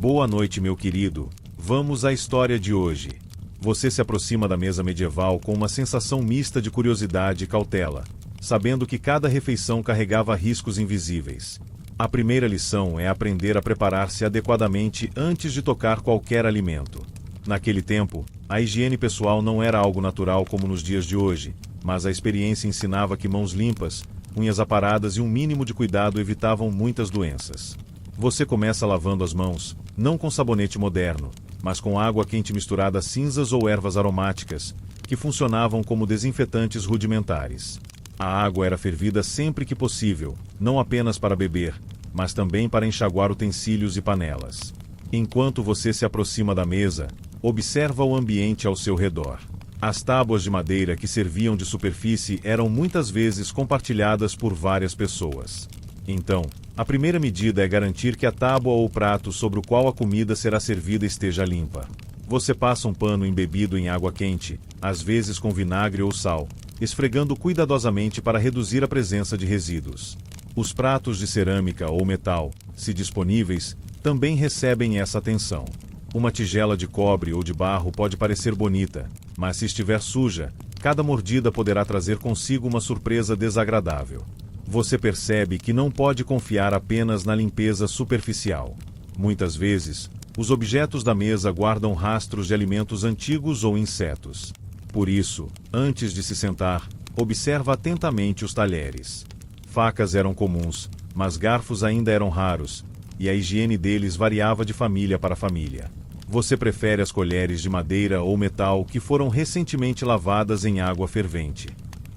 Boa noite, meu querido. Vamos à história de hoje. Você se aproxima da mesa medieval com uma sensação mista de curiosidade e cautela, sabendo que cada refeição carregava riscos invisíveis. A primeira lição é aprender a preparar-se adequadamente antes de tocar qualquer alimento. Naquele tempo, a higiene pessoal não era algo natural como nos dias de hoje, mas a experiência ensinava que mãos limpas, unhas aparadas e um mínimo de cuidado evitavam muitas doenças. Você começa lavando as mãos, não com sabonete moderno, mas com água quente misturada a cinzas ou ervas aromáticas, que funcionavam como desinfetantes rudimentares. A água era fervida sempre que possível, não apenas para beber, mas também para enxaguar utensílios e panelas. Enquanto você se aproxima da mesa, observa o ambiente ao seu redor. As tábuas de madeira que serviam de superfície eram muitas vezes compartilhadas por várias pessoas. Então, a primeira medida é garantir que a tábua ou prato sobre o qual a comida será servida esteja limpa. Você passa um pano embebido em água quente, às vezes com vinagre ou sal, esfregando cuidadosamente para reduzir a presença de resíduos. Os pratos de cerâmica ou metal, se disponíveis, também recebem essa atenção. Uma tigela de cobre ou de barro pode parecer bonita, mas se estiver suja, cada mordida poderá trazer consigo uma surpresa desagradável. Você percebe que não pode confiar apenas na limpeza superficial. Muitas vezes, os objetos da mesa guardam rastros de alimentos antigos ou insetos. Por isso, antes de se sentar, observa atentamente os talheres. Facas eram comuns, mas garfos ainda eram raros, e a higiene deles variava de família para família. Você prefere as colheres de madeira ou metal que foram recentemente lavadas em água fervente.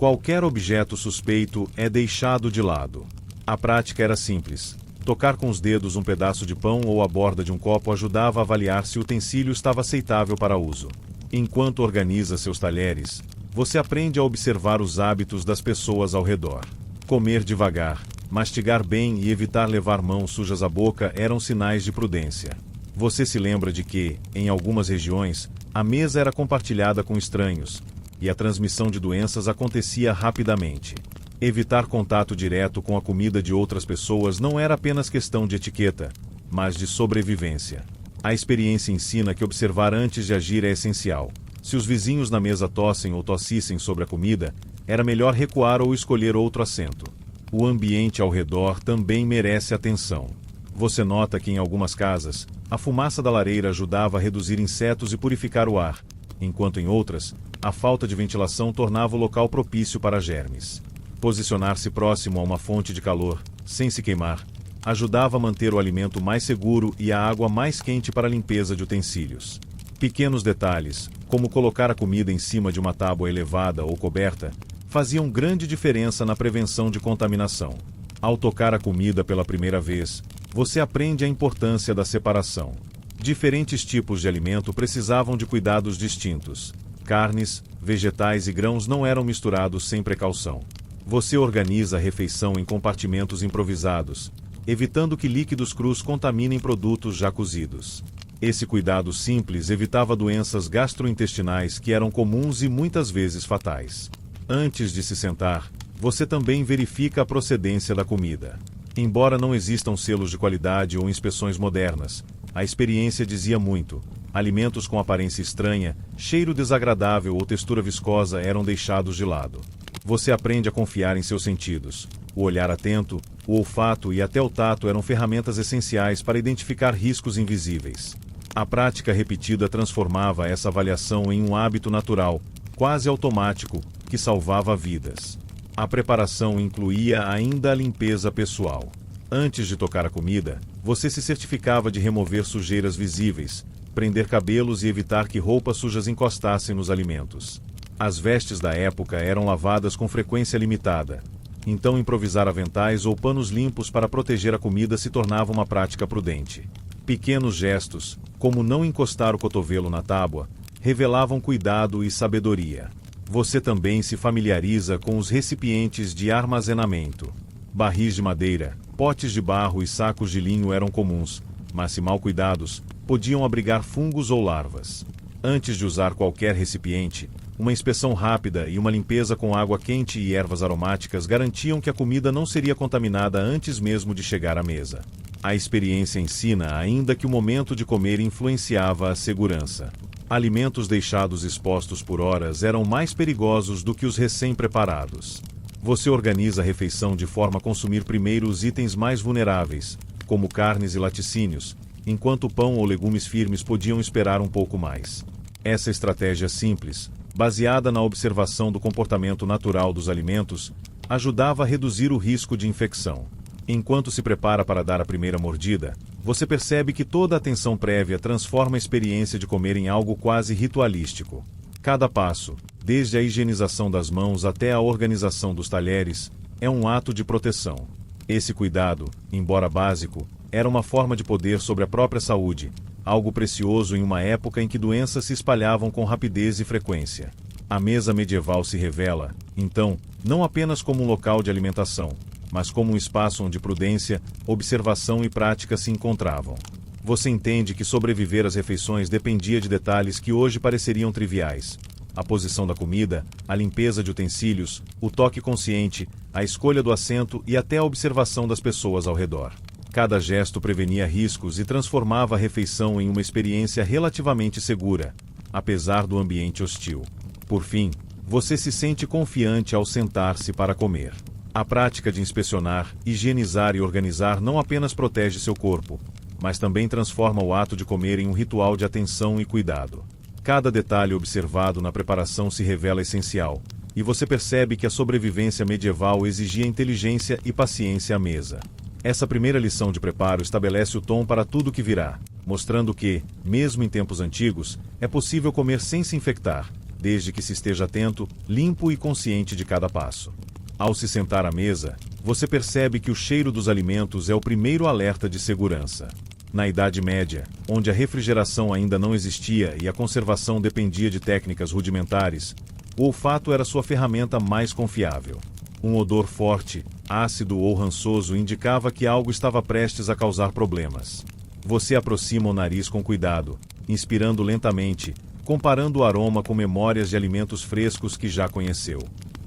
Qualquer objeto suspeito é deixado de lado. A prática era simples. Tocar com os dedos um pedaço de pão ou a borda de um copo ajudava a avaliar se o utensílio estava aceitável para uso. Enquanto organiza seus talheres, você aprende a observar os hábitos das pessoas ao redor. Comer devagar, mastigar bem e evitar levar mãos sujas à boca eram sinais de prudência. Você se lembra de que, em algumas regiões, a mesa era compartilhada com estranhos, e a transmissão de doenças acontecia rapidamente. Evitar contato direto com a comida de outras pessoas não era apenas questão de etiqueta, mas de sobrevivência. A experiência ensina que observar antes de agir é essencial. Se os vizinhos na mesa tossem ou tossissem sobre a comida, era melhor recuar ou escolher outro assento. O ambiente ao redor também merece atenção. Você nota que em algumas casas, a fumaça da lareira ajudava a reduzir insetos e purificar o ar, enquanto em outras, a falta de ventilação tornava o local propício para germes. Posicionar-se próximo a uma fonte de calor, sem se queimar, ajudava a manter o alimento mais seguro e a água mais quente para a limpeza de utensílios. Pequenos detalhes, como colocar a comida em cima de uma tábua elevada ou coberta, faziam grande diferença na prevenção de contaminação. Ao tocar a comida pela primeira vez, você aprende a importância da separação. Diferentes tipos de alimento precisavam de cuidados distintos. Carnes, vegetais e grãos não eram misturados sem precaução. Você organiza a refeição em compartimentos improvisados, evitando que líquidos crus contaminem produtos já cozidos. Esse cuidado simples evitava doenças gastrointestinais que eram comuns e muitas vezes fatais. Antes de se sentar, você também verifica a procedência da comida. Embora não existam selos de qualidade ou inspeções modernas, a experiência dizia muito. Alimentos com aparência estranha, cheiro desagradável ou textura viscosa eram deixados de lado. Você aprende a confiar em seus sentidos. O olhar atento, o olfato e até o tato eram ferramentas essenciais para identificar riscos invisíveis. A prática repetida transformava essa avaliação em um hábito natural, quase automático, que salvava vidas. A preparação incluía ainda a limpeza pessoal. Antes de tocar a comida, você se certificava de remover sujeiras visíveis, prender cabelos e evitar que roupas sujas encostassem nos alimentos. As vestes da época eram lavadas com frequência limitada, então improvisar aventais ou panos limpos para proteger a comida se tornava uma prática prudente. Pequenos gestos, como não encostar o cotovelo na tábua, revelavam cuidado e sabedoria. Você também se familiariza com os recipientes de armazenamento. Barris de madeira, potes de barro e sacos de linho eram comuns, mas se mal cuidados, podiam abrigar fungos ou larvas. Antes de usar qualquer recipiente, uma inspeção rápida e uma limpeza com água quente e ervas aromáticas garantiam que a comida não seria contaminada antes mesmo de chegar à mesa. A experiência ensina ainda que o momento de comer influenciava a segurança. Alimentos deixados expostos por horas eram mais perigosos do que os recém-preparados. Você organiza a refeição de forma a consumir primeiro os itens mais vulneráveis, como carnes e laticínios, enquanto pão ou legumes firmes podiam esperar um pouco mais. Essa estratégia simples, baseada na observação do comportamento natural dos alimentos, ajudava a reduzir o risco de infecção. Enquanto se prepara para dar a primeira mordida, você percebe que toda a atenção prévia transforma a experiência de comer em algo quase ritualístico. Cada passo, desde a higienização das mãos até a organização dos talheres, é um ato de proteção. Esse cuidado, embora básico, era uma forma de poder sobre a própria saúde, algo precioso em uma época em que doenças se espalhavam com rapidez e frequência. A mesa medieval se revela, então, não apenas como um local de alimentação, mas como um espaço onde prudência, observação e prática se encontravam. Você entende que sobreviver às refeições dependia de detalhes que hoje pareceriam triviais. A posição da comida, a limpeza de utensílios, o toque consciente, a escolha do assento e até a observação das pessoas ao redor. Cada gesto prevenia riscos e transformava a refeição em uma experiência relativamente segura, apesar do ambiente hostil. Por fim, você se sente confiante ao sentar-se para comer. A prática de inspecionar, higienizar e organizar não apenas protege seu corpo, mas também transforma o ato de comer em um ritual de atenção e cuidado. Cada detalhe observado na preparação se revela essencial, e você percebe que a sobrevivência medieval exigia inteligência e paciência à mesa. Essa primeira lição de preparo estabelece o tom para tudo que virá, mostrando que, mesmo em tempos antigos, é possível comer sem se infectar, desde que se esteja atento, limpo e consciente de cada passo. Ao se sentar à mesa, você percebe que o cheiro dos alimentos é o primeiro alerta de segurança. Na Idade Média, onde a refrigeração ainda não existia e a conservação dependia de técnicas rudimentares, o olfato era sua ferramenta mais confiável. Um odor forte, ácido ou rançoso indicava que algo estava prestes a causar problemas. Você aproxima o nariz com cuidado, inspirando lentamente, comparando o aroma com memórias de alimentos frescos que já conheceu.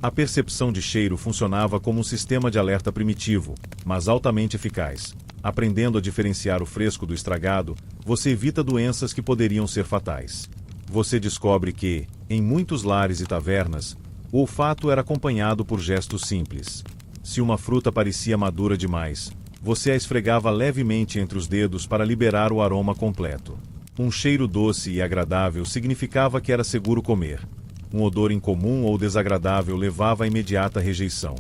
A percepção de cheiro funcionava como um sistema de alerta primitivo, mas altamente eficaz. Aprendendo a diferenciar o fresco do estragado, você evita doenças que poderiam ser fatais. Você descobre que, em muitos lares e tavernas, o olfato era acompanhado por gestos simples. Se uma fruta parecia madura demais, você a esfregava levemente entre os dedos para liberar o aroma completo. Um cheiro doce e agradável significava que era seguro comer. Um odor incomum ou desagradável levava à imediata rejeição.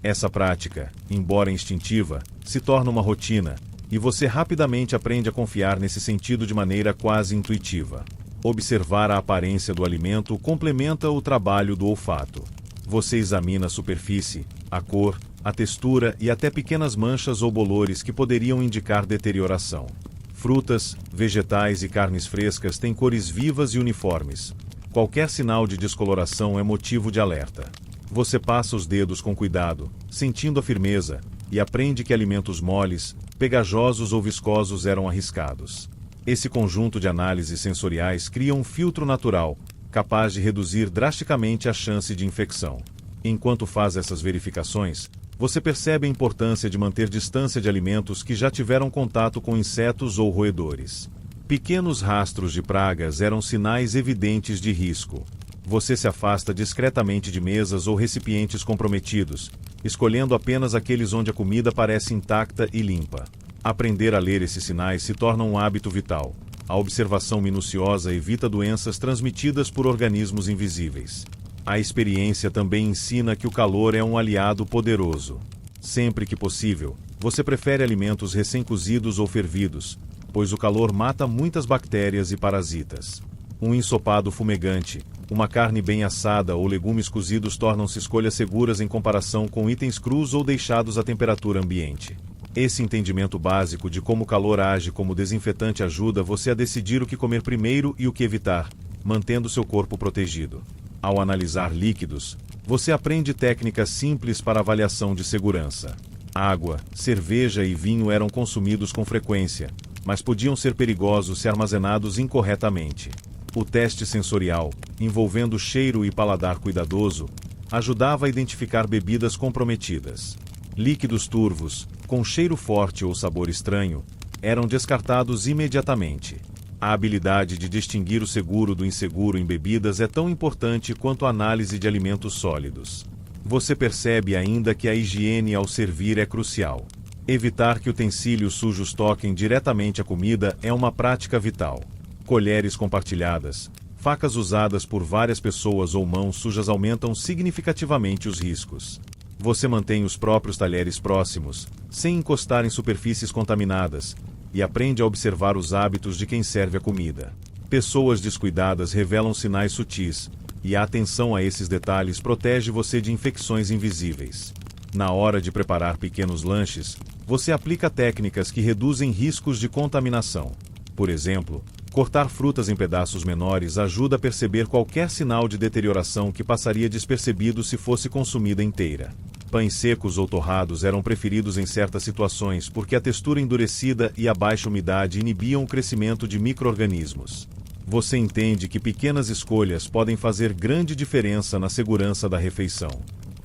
Essa prática, embora instintiva, se torna uma rotina, e você rapidamente aprende a confiar nesse sentido de maneira quase intuitiva. Observar a aparência do alimento complementa o trabalho do olfato. Você examina a superfície, a cor, a textura e até pequenas manchas ou bolores que poderiam indicar deterioração. Frutas, vegetais e carnes frescas têm cores vivas e uniformes. Qualquer sinal de descoloração é motivo de alerta. Você passa os dedos com cuidado, sentindo a firmeza, e aprende que alimentos moles, pegajosos ou viscosos eram arriscados. Esse conjunto de análises sensoriais cria um filtro natural, capaz de reduzir drasticamente a chance de infecção. Enquanto faz essas verificações, você percebe a importância de manter distância de alimentos que já tiveram contato com insetos ou roedores. Pequenos rastros de pragas eram sinais evidentes de risco. Você se afasta discretamente de mesas ou recipientes comprometidos, escolhendo apenas aqueles onde a comida parece intacta e limpa. Aprender a ler esses sinais se torna um hábito vital. A observação minuciosa evita doenças transmitidas por organismos invisíveis. A experiência também ensina que o calor é um aliado poderoso. Sempre que possível, você prefere alimentos recém-cozidos ou fervidos, pois o calor mata muitas bactérias e parasitas. Um ensopado fumegante, uma carne bem assada ou legumes cozidos tornam-se escolhas seguras em comparação com itens crus ou deixados à temperatura ambiente. Esse entendimento básico de como o calor age como desinfetante ajuda você a decidir o que comer primeiro e o que evitar, mantendo seu corpo protegido. Ao analisar líquidos, você aprende técnicas simples para avaliação de segurança. Água, cerveja e vinho eram consumidos com frequência, mas podiam ser perigosos se armazenados incorretamente. O teste sensorial, envolvendo cheiro e paladar cuidadoso, ajudava a identificar bebidas comprometidas. Líquidos turvos, com cheiro forte ou sabor estranho, eram descartados imediatamente. A habilidade de distinguir o seguro do inseguro em bebidas é tão importante quanto a análise de alimentos sólidos. Você percebe ainda que a higiene ao servir é crucial. Evitar que utensílios sujos toquem diretamente a comida é uma prática vital. Colheres compartilhadas, facas usadas por várias pessoas ou mãos sujas aumentam significativamente os riscos. Você mantém os próprios talheres próximos, sem encostar em superfícies contaminadas, e aprende a observar os hábitos de quem serve a comida. Pessoas descuidadas revelam sinais sutis, e a atenção a esses detalhes protege você de infecções invisíveis. Na hora de preparar pequenos lanches, você aplica técnicas que reduzem riscos de contaminação. Por exemplo, cortar frutas em pedaços menores ajuda a perceber qualquer sinal de deterioração que passaria despercebido se fosse consumida inteira. Pães secos ou torrados eram preferidos em certas situações porque a textura endurecida e a baixa umidade inibiam o crescimento de micro-organismos. Você entende que pequenas escolhas podem fazer grande diferença na segurança da refeição.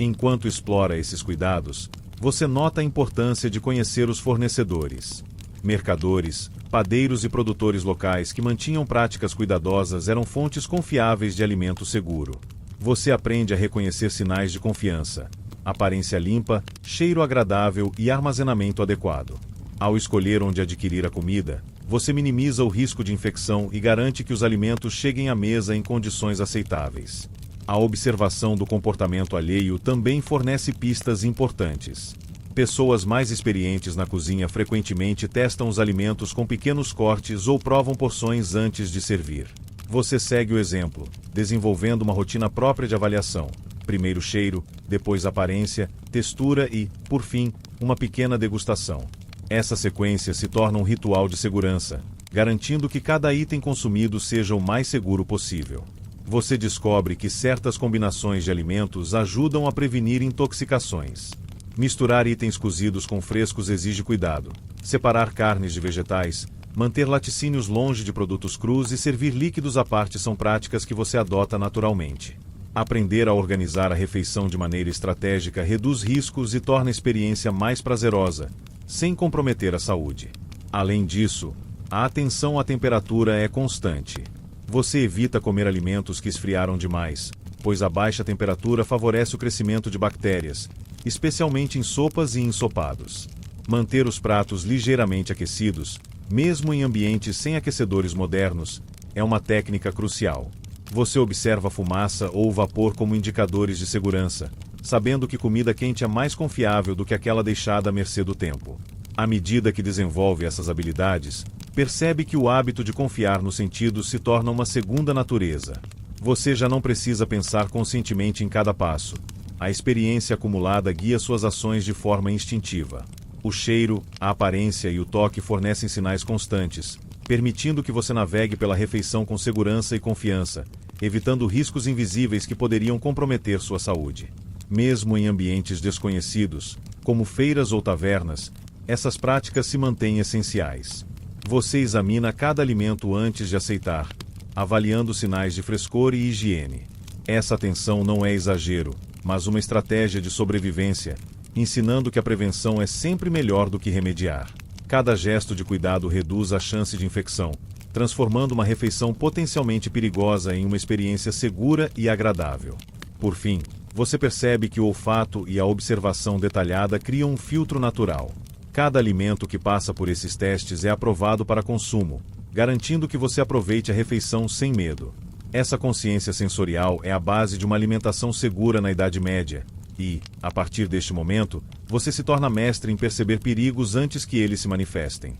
Enquanto explora esses cuidados, você nota a importância de conhecer os fornecedores. Mercadores, padeiros e produtores locais que mantinham práticas cuidadosas eram fontes confiáveis de alimento seguro. Você aprende a reconhecer sinais de confiança: aparência limpa, cheiro agradável e armazenamento adequado. Ao escolher onde adquirir a comida, você minimiza o risco de infecção e garante que os alimentos cheguem à mesa em condições aceitáveis. A observação do comportamento alheio também fornece pistas importantes. Pessoas mais experientes na cozinha frequentemente testam os alimentos com pequenos cortes ou provam porções antes de servir. Você segue o exemplo, desenvolvendo uma rotina própria de avaliação. Primeiro cheiro, depois aparência, textura e, por fim, uma pequena degustação. Essa sequência se torna um ritual de segurança, garantindo que cada item consumido seja o mais seguro possível. Você descobre que certas combinações de alimentos ajudam a prevenir intoxicações. Misturar itens cozidos com frescos exige cuidado. Separar carnes de vegetais, manter laticínios longe de produtos crus e servir líquidos à parte são práticas que você adota naturalmente. Aprender a organizar a refeição de maneira estratégica reduz riscos e torna a experiência mais prazerosa, sem comprometer a saúde. Além disso, a atenção à temperatura é constante. Você evita comer alimentos que esfriaram demais, pois a baixa temperatura favorece o crescimento de bactérias, especialmente em sopas e ensopados. Manter os pratos ligeiramente aquecidos, mesmo em ambientes sem aquecedores modernos, é uma técnica crucial. Você observa a fumaça ou o vapor como indicadores de segurança, sabendo que comida quente é mais confiável do que aquela deixada à mercê do tempo. À medida que desenvolve essas habilidades, percebe que o hábito de confiar nos sentidos se torna uma segunda natureza. Você já não precisa pensar conscientemente em cada passo. A experiência acumulada guia suas ações de forma instintiva. O cheiro, a aparência e o toque fornecem sinais constantes, permitindo que você navegue pela refeição com segurança e confiança, evitando riscos invisíveis que poderiam comprometer sua saúde. Mesmo em ambientes desconhecidos, como feiras ou tavernas, essas práticas se mantêm essenciais. Você examina cada alimento antes de aceitar, avaliando sinais de frescor e higiene. Essa atenção não é exagero, mas uma estratégia de sobrevivência, ensinando que a prevenção é sempre melhor do que remediar. Cada gesto de cuidado reduz a chance de infecção, transformando uma refeição potencialmente perigosa em uma experiência segura e agradável. Por fim, você percebe que o olfato e a observação detalhada criam um filtro natural. Cada alimento que passa por esses testes é aprovado para consumo, garantindo que você aproveite a refeição sem medo. Essa consciência sensorial é a base de uma alimentação segura na Idade Média, e, a partir deste momento, você se torna mestre em perceber perigos antes que eles se manifestem.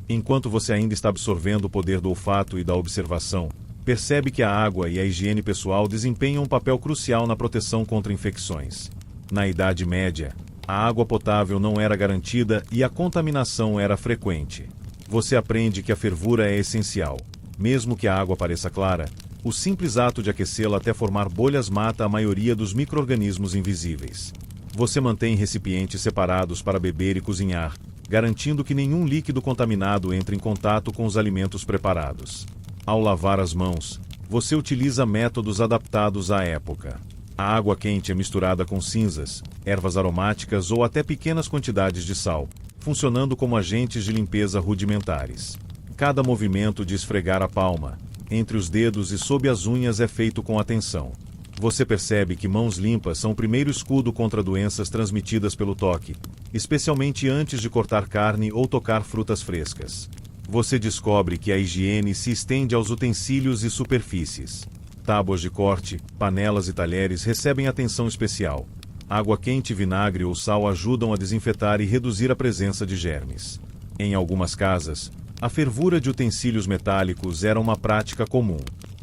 Enquanto você ainda está absorvendo o poder do olfato e da observação, percebe que a água e a higiene pessoal desempenham um papel crucial na proteção contra infecções. Na Idade Média, a água potável não era garantida e a contaminação era frequente. Você aprende que a fervura é essencial. Mesmo que a água pareça clara, o simples ato de aquecê-la até formar bolhas mata a maioria dos micro-organismos invisíveis. Você mantém recipientes separados para beber e cozinhar, garantindo que nenhum líquido contaminado entre em contato com os alimentos preparados. Ao lavar as mãos, você utiliza métodos adaptados à época. A água quente é misturada com cinzas, ervas aromáticas ou até pequenas quantidades de sal, funcionando como agentes de limpeza rudimentares. Cada movimento de esfregar a palma, entre os dedos e sob as unhas é feito com atenção. Você percebe que mãos limpas são o primeiro escudo contra doenças transmitidas pelo toque, especialmente antes de cortar carne ou tocar frutas frescas. Você descobre que a higiene se estende aos utensílios e superfícies. Tábuas de corte, panelas e talheres recebem atenção especial. Água quente, vinagre ou sal ajudam a desinfetar e reduzir a presença de germes. Em algumas casas, a fervura de utensílios metálicos era uma prática comum.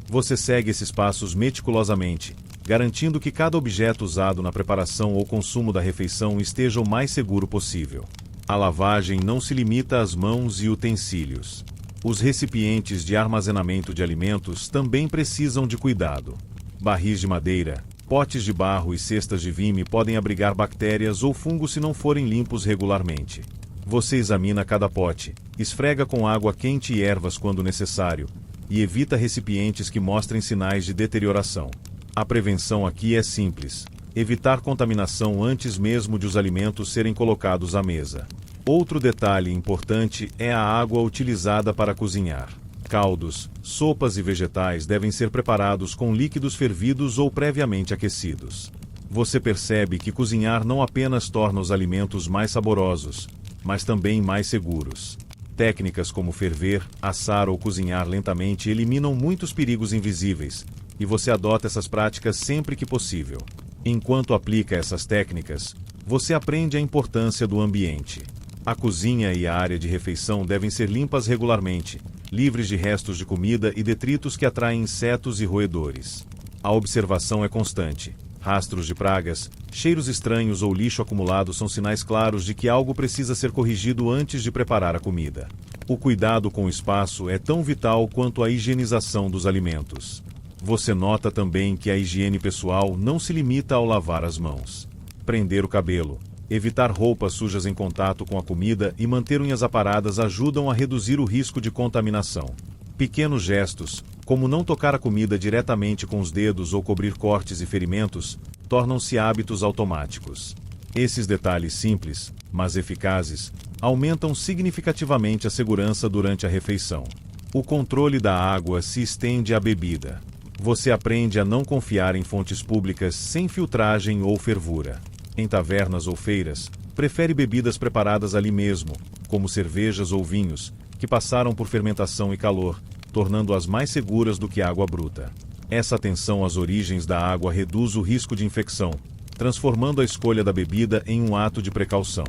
Você segue esses passos meticulosamente, garantindo que cada objeto usado na preparação ou consumo da refeição esteja o mais seguro possível. A lavagem não se limita às mãos e utensílios. Os recipientes de armazenamento de alimentos também precisam de cuidado. Barris de madeira, potes de barro e cestas de vime podem abrigar bactérias ou fungos se não forem limpos regularmente. Você examina cada pote, esfrega com água quente e ervas quando necessário, e evita recipientes que mostrem sinais de deterioração. A prevenção aqui é simples: evitar contaminação antes mesmo de os alimentos serem colocados à mesa. Outro detalhe importante é a água utilizada para cozinhar. Caldos, sopas e vegetais devem ser preparados com líquidos fervidos ou previamente aquecidos. Você percebe que cozinhar não apenas torna os alimentos mais saborosos, mas também mais seguros. Técnicas como ferver, assar ou cozinhar lentamente eliminam muitos perigos invisíveis, e você adota essas práticas sempre que possível. Enquanto aplica essas técnicas, você aprende a importância do ambiente. A cozinha e a área de refeição devem ser limpas regularmente, livres de restos de comida e detritos que atraem insetos e roedores. A observação é constante. Rastros de pragas, cheiros estranhos ou lixo acumulado são sinais claros de que algo precisa ser corrigido antes de preparar a comida. O cuidado com o espaço é tão vital quanto a higienização dos alimentos. Você nota também que a higiene pessoal não se limita ao lavar as mãos. Prender o cabelo, evitar roupas sujas em contato com a comida e manter unhas aparadas ajudam a reduzir o risco de contaminação. Pequenos gestos, como não tocar a comida diretamente com os dedos ou cobrir cortes e ferimentos, tornam-se hábitos automáticos. Esses detalhes simples, mas eficazes, aumentam significativamente a segurança durante a refeição. O controle da água se estende à bebida. Você aprende a não confiar em fontes públicas sem filtragem ou fervura. Em tavernas ou feiras, prefere bebidas preparadas ali mesmo, como cervejas ou vinhos, que passaram por fermentação e calor, tornando-as mais seguras do que água bruta. Essa atenção às origens da água reduz o risco de infecção, transformando a escolha da bebida em um ato de precaução.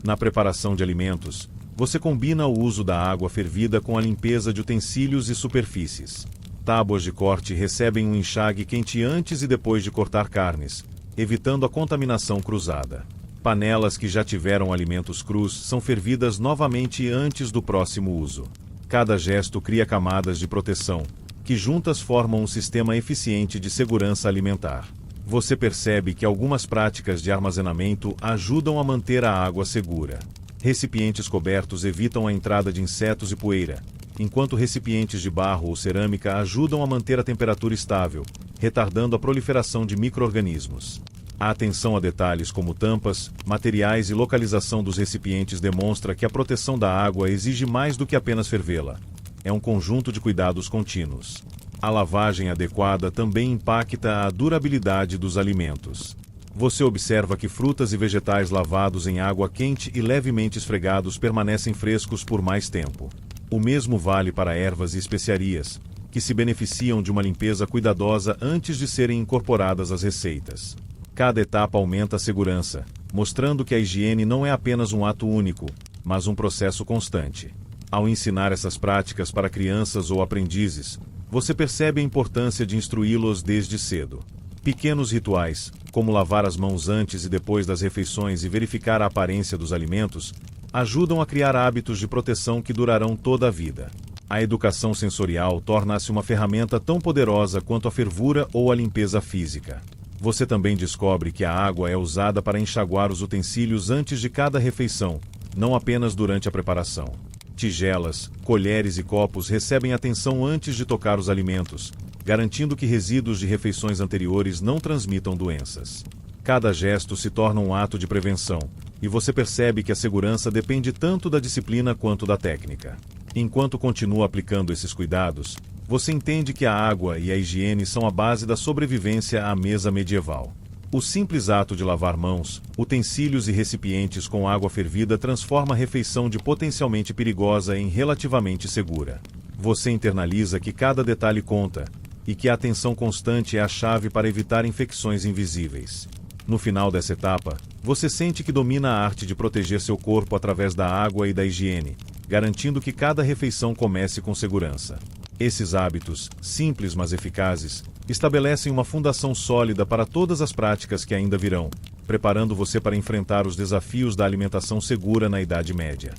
Na preparação de alimentos, você combina o uso da água fervida com a limpeza de utensílios e superfícies. Tábuas de corte recebem um enxágue quente antes e depois de cortar carnes, evitando a contaminação cruzada. Panelas que já tiveram alimentos crus são fervidas novamente antes do próximo uso. Cada gesto cria camadas de proteção, que juntas formam um sistema eficiente de segurança alimentar. Você percebe que algumas práticas de armazenamento ajudam a manter a água segura. Recipientes cobertos evitam a entrada de insetos e poeira, enquanto recipientes de barro ou cerâmica ajudam a manter a temperatura estável, retardando a proliferação de micro-organismos. A atenção a detalhes como tampas, materiais e localização dos recipientes demonstra que a proteção da água exige mais do que apenas fervê-la. É um conjunto de cuidados contínuos. A lavagem adequada também impacta a durabilidade dos alimentos. Você observa que frutas e vegetais lavados em água quente e levemente esfregados permanecem frescos por mais tempo. O mesmo vale para ervas e especiarias, que se beneficiam de uma limpeza cuidadosa antes de serem incorporadas às receitas. Cada etapa aumenta a segurança, mostrando que a higiene não é apenas um ato único, mas um processo constante. Ao ensinar essas práticas para crianças ou aprendizes, você percebe a importância de instruí-los desde cedo. Pequenos rituais, como lavar as mãos antes e depois das refeições e verificar a aparência dos alimentos, ajudam a criar hábitos de proteção que durarão toda a vida. A educação sensorial torna-se uma ferramenta tão poderosa quanto a fervura ou a limpeza física. Você também descobre que a água é usada para enxaguar os utensílios antes de cada refeição, não apenas durante a preparação. Tigelas, colheres e copos recebem atenção antes de tocar os alimentos, garantindo que resíduos de refeições anteriores não transmitam doenças. Cada gesto se torna um ato de prevenção, e você percebe que a segurança depende tanto da disciplina quanto da técnica. Enquanto continua aplicando esses cuidados, você entende que a água e a higiene são a base da sobrevivência à mesa medieval. O simples ato de lavar mãos, utensílios e recipientes com água fervida transforma a refeição de potencialmente perigosa em relativamente segura. Você internaliza que cada detalhe conta, e que a atenção constante é a chave para evitar infecções invisíveis. No final dessa etapa, você sente que domina a arte de proteger seu corpo através da água e da higiene, garantindo que cada refeição comece com segurança. Esses hábitos, simples mas eficazes, estabelecem uma fundação sólida para todas as práticas que ainda virão, preparando você para enfrentar os desafios da alimentação segura na Idade Média.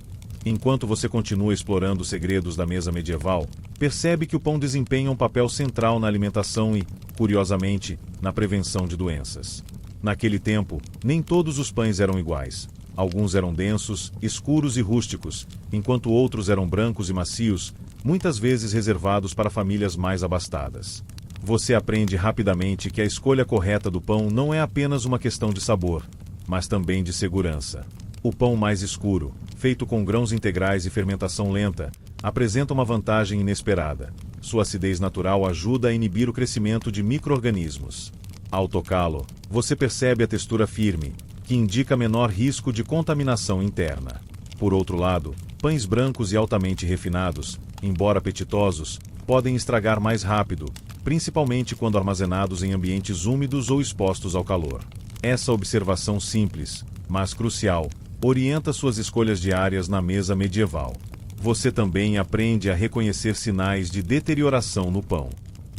Enquanto você continua explorando os segredos da mesa medieval, percebe que o pão desempenha um papel central na alimentação e, curiosamente, na prevenção de doenças. Naquele tempo, nem todos os pães eram iguais. Alguns eram densos, escuros e rústicos, enquanto outros eram brancos e macios, muitas vezes reservados para famílias mais abastadas. Você aprende rapidamente que a escolha correta do pão não é apenas uma questão de sabor, mas também de segurança. O pão mais escuro, feito com grãos integrais e fermentação lenta, apresenta uma vantagem inesperada. Sua acidez natural ajuda a inibir o crescimento de micro-organismos. Ao tocá-lo, você percebe a textura firme, que indica menor risco de contaminação interna. Por outro lado, pães brancos e altamente refinados, embora apetitosos, podem estragar mais rápido, principalmente quando armazenados em ambientes úmidos ou expostos ao calor. Essa observação simples, mas crucial, orienta suas escolhas diárias na mesa medieval. Você também aprende a reconhecer sinais de deterioração no pão.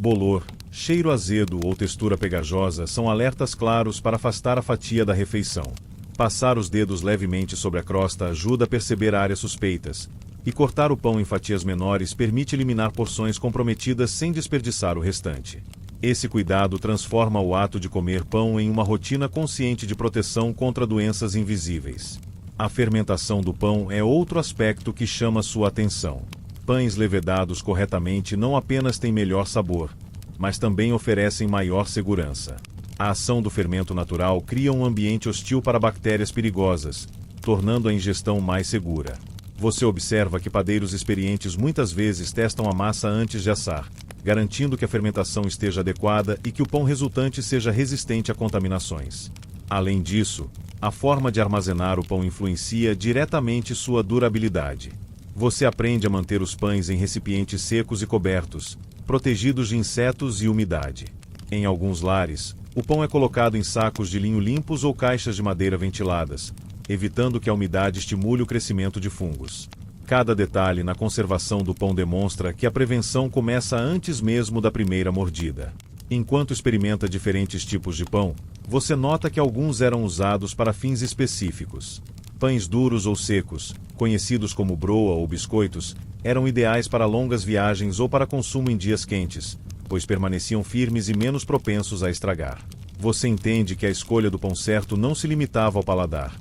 Bolor, cheiro azedo ou textura pegajosa são alertas claros para afastar a fatia da refeição. Passar os dedos levemente sobre a crosta ajuda a perceber áreas suspeitas, e cortar o pão em fatias menores permite eliminar porções comprometidas sem desperdiçar o restante. Esse cuidado transforma o ato de comer pão em uma rotina consciente de proteção contra doenças invisíveis. A fermentação do pão é outro aspecto que chama sua atenção. Pães levedados corretamente não apenas têm melhor sabor, mas também oferecem maior segurança. A ação do fermento natural cria um ambiente hostil para bactérias perigosas, tornando a ingestão mais segura. Você observa que padeiros experientes muitas vezes testam a massa antes de assar, garantindo que a fermentação esteja adequada e que o pão resultante seja resistente a contaminações. Além disso, a forma de armazenar o pão influencia diretamente sua durabilidade. Você aprende a manter os pães em recipientes secos e cobertos, protegidos de insetos e umidade. Em alguns lares, o pão é colocado em sacos de linho limpos ou caixas de madeira ventiladas, evitando que a umidade estimule o crescimento de fungos. Cada detalhe na conservação do pão demonstra que a prevenção começa antes mesmo da primeira mordida. Enquanto experimenta diferentes tipos de pão, você nota que alguns eram usados para fins específicos. Pães duros ou secos, conhecidos como broa ou biscoitos, eram ideais para longas viagens ou para consumo em dias quentes, pois permaneciam firmes e menos propensos a estragar. Você entende que a escolha do pão certo não se limitava ao paladar.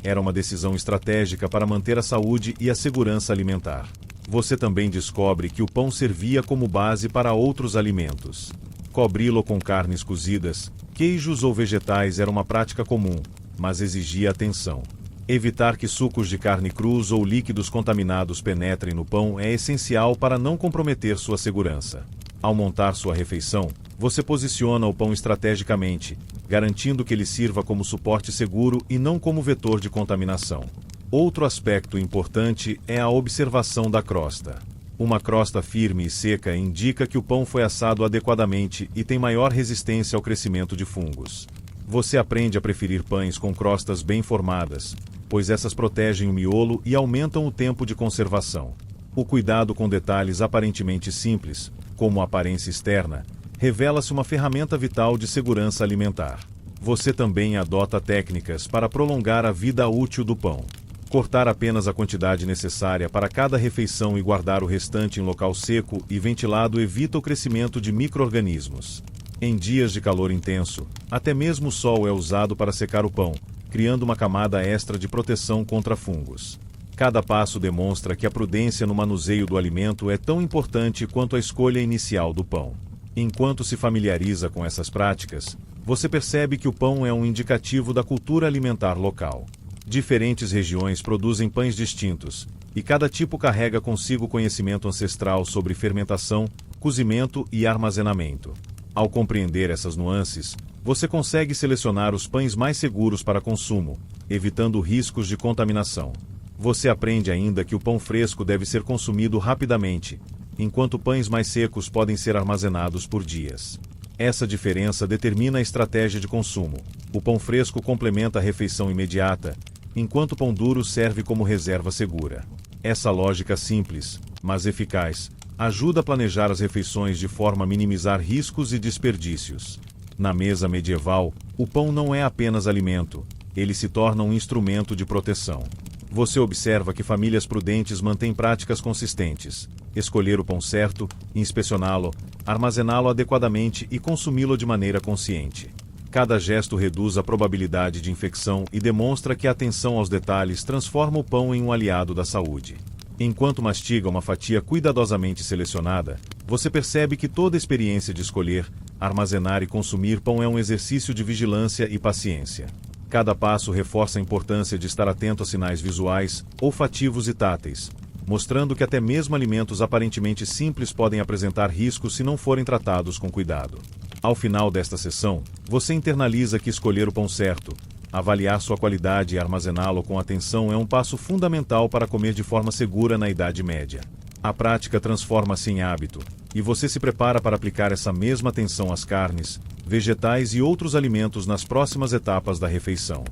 Era uma decisão estratégica para manter a saúde e a segurança alimentar. Você também descobre que o pão servia como base para outros alimentos. Cobri-lo com carnes cozidas, queijos ou vegetais era uma prática comum, mas exigia atenção. Evitar que sucos de carne crus ou líquidos contaminados penetrem no pão é essencial para não comprometer sua segurança. Ao montar sua refeição, você posiciona o pão estrategicamente, garantindo que ele sirva como suporte seguro e não como vetor de contaminação. Outro aspecto importante é a observação da crosta. Uma crosta firme e seca indica que o pão foi assado adequadamente e tem maior resistência ao crescimento de fungos. Você aprende a preferir pães com crostas bem formadas, pois essas protegem o miolo e aumentam o tempo de conservação. O cuidado com detalhes aparentemente simples, como a aparência externa, revela-se uma ferramenta vital de segurança alimentar. Você também adota técnicas para prolongar a vida útil do pão. Cortar apenas a quantidade necessária para cada refeição e guardar o restante em local seco e ventilado evita o crescimento de micro-organismos. Em dias de calor intenso, até mesmo o sol é usado para secar o pão, criando uma camada extra de proteção contra fungos. Cada passo demonstra que a prudência no manuseio do alimento é tão importante quanto a escolha inicial do pão. Enquanto se familiariza com essas práticas, você percebe que o pão é um indicativo da cultura alimentar local. Diferentes regiões produzem pães distintos, e cada tipo carrega consigo conhecimento ancestral sobre fermentação, cozimento e armazenamento. Ao compreender essas nuances, você consegue selecionar os pães mais seguros para consumo, evitando riscos de contaminação. Você aprende ainda que o pão fresco deve ser consumido rapidamente, enquanto pães mais secos podem ser armazenados por dias. Essa diferença determina a estratégia de consumo. O pão fresco complementa a refeição imediata, enquanto o pão duro serve como reserva segura. Essa lógica simples, mas eficaz, ajuda a planejar as refeições de forma a minimizar riscos e desperdícios. Na mesa medieval, o pão não é apenas alimento, ele se torna um instrumento de proteção. Você observa que famílias prudentes mantêm práticas consistentes: escolher o pão certo, inspecioná-lo, armazená-lo adequadamente e consumi-lo de maneira consciente. Cada gesto reduz a probabilidade de infecção e demonstra que a atenção aos detalhes transforma o pão em um aliado da saúde. Enquanto mastiga uma fatia cuidadosamente selecionada, você percebe que toda a experiência de escolher, armazenar e consumir pão é um exercício de vigilância e paciência. Cada passo reforça a importância de estar atento a sinais visuais, olfativos e táteis, mostrando que até mesmo alimentos aparentemente simples podem apresentar riscos se não forem tratados com cuidado. Ao final desta sessão, você internaliza que escolher o pão certo, avaliar sua qualidade e armazená-lo com atenção é um passo fundamental para comer de forma segura na Idade Média. A prática transforma-se em hábito, e você se prepara para aplicar essa mesma atenção às carnes, vegetais e outros alimentos nas próximas etapas da refeição.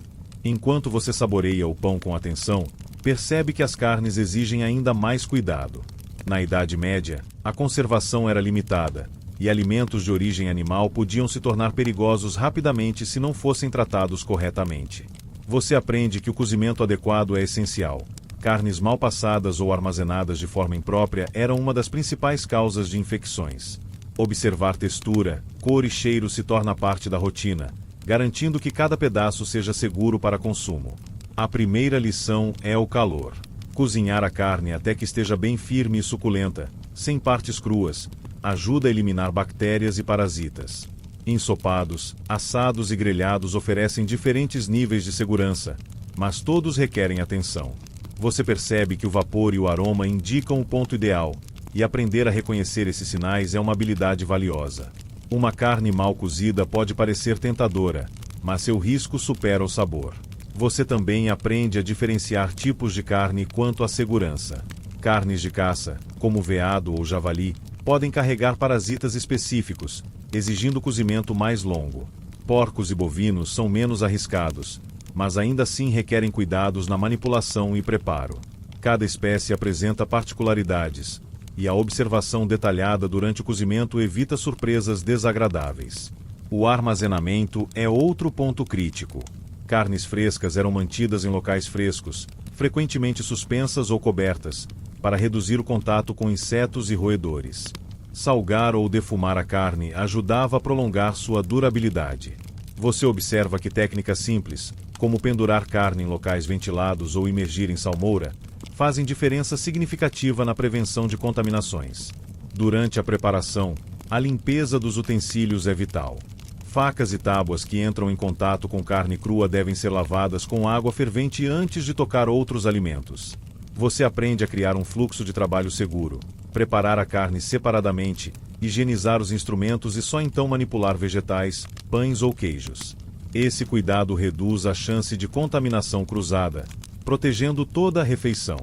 Enquanto você saboreia o pão com atenção, percebe que as carnes exigem ainda mais cuidado. Na Idade Média, a conservação era limitada, e alimentos de origem animal podiam se tornar perigosos rapidamente se não fossem tratados corretamente. Você aprende que o cozimento adequado é essencial. Carnes mal passadas ou armazenadas de forma imprópria eram uma das principais causas de infecções. Observar textura, cor e cheiro se torna parte da rotina, garantindo que cada pedaço seja seguro para consumo. A primeira lição é o calor. Cozinhar a carne até que esteja bem firme e suculenta, sem partes cruas, ajuda a eliminar bactérias e parasitas. Ensopados, assados e grelhados oferecem diferentes níveis de segurança, mas todos requerem atenção. Você percebe que o vapor e o aroma indicam o ponto ideal, e aprender a reconhecer esses sinais é uma habilidade valiosa. Uma carne mal cozida pode parecer tentadora, mas seu risco supera o sabor. Você também aprende a diferenciar tipos de carne quanto à segurança. Carnes de caça, como veado ou javali, podem carregar parasitas específicos, exigindo cozimento mais longo. Porcos e bovinos são menos arriscados, mas ainda assim requerem cuidados na manipulação e preparo. Cada espécie apresenta particularidades, e a observação detalhada durante o cozimento evita surpresas desagradáveis. O armazenamento é outro ponto crítico. Carnes frescas eram mantidas em locais frescos, frequentemente suspensas ou cobertas, para reduzir o contato com insetos e roedores. Salgar ou defumar a carne ajudava a prolongar sua durabilidade. Você observa que técnicas simples, como pendurar carne em locais ventilados ou imergir em salmoura, fazem diferença significativa na prevenção de contaminações. Durante a preparação, a limpeza dos utensílios é vital. Facas e tábuas que entram em contato com carne crua devem ser lavadas com água fervente antes de tocar outros alimentos. Você aprende a criar um fluxo de trabalho seguro, preparar a carne separadamente, higienizar os instrumentos e só então manipular vegetais, pães ou queijos. Esse cuidado reduz a chance de contaminação cruzada, protegendo toda a refeição.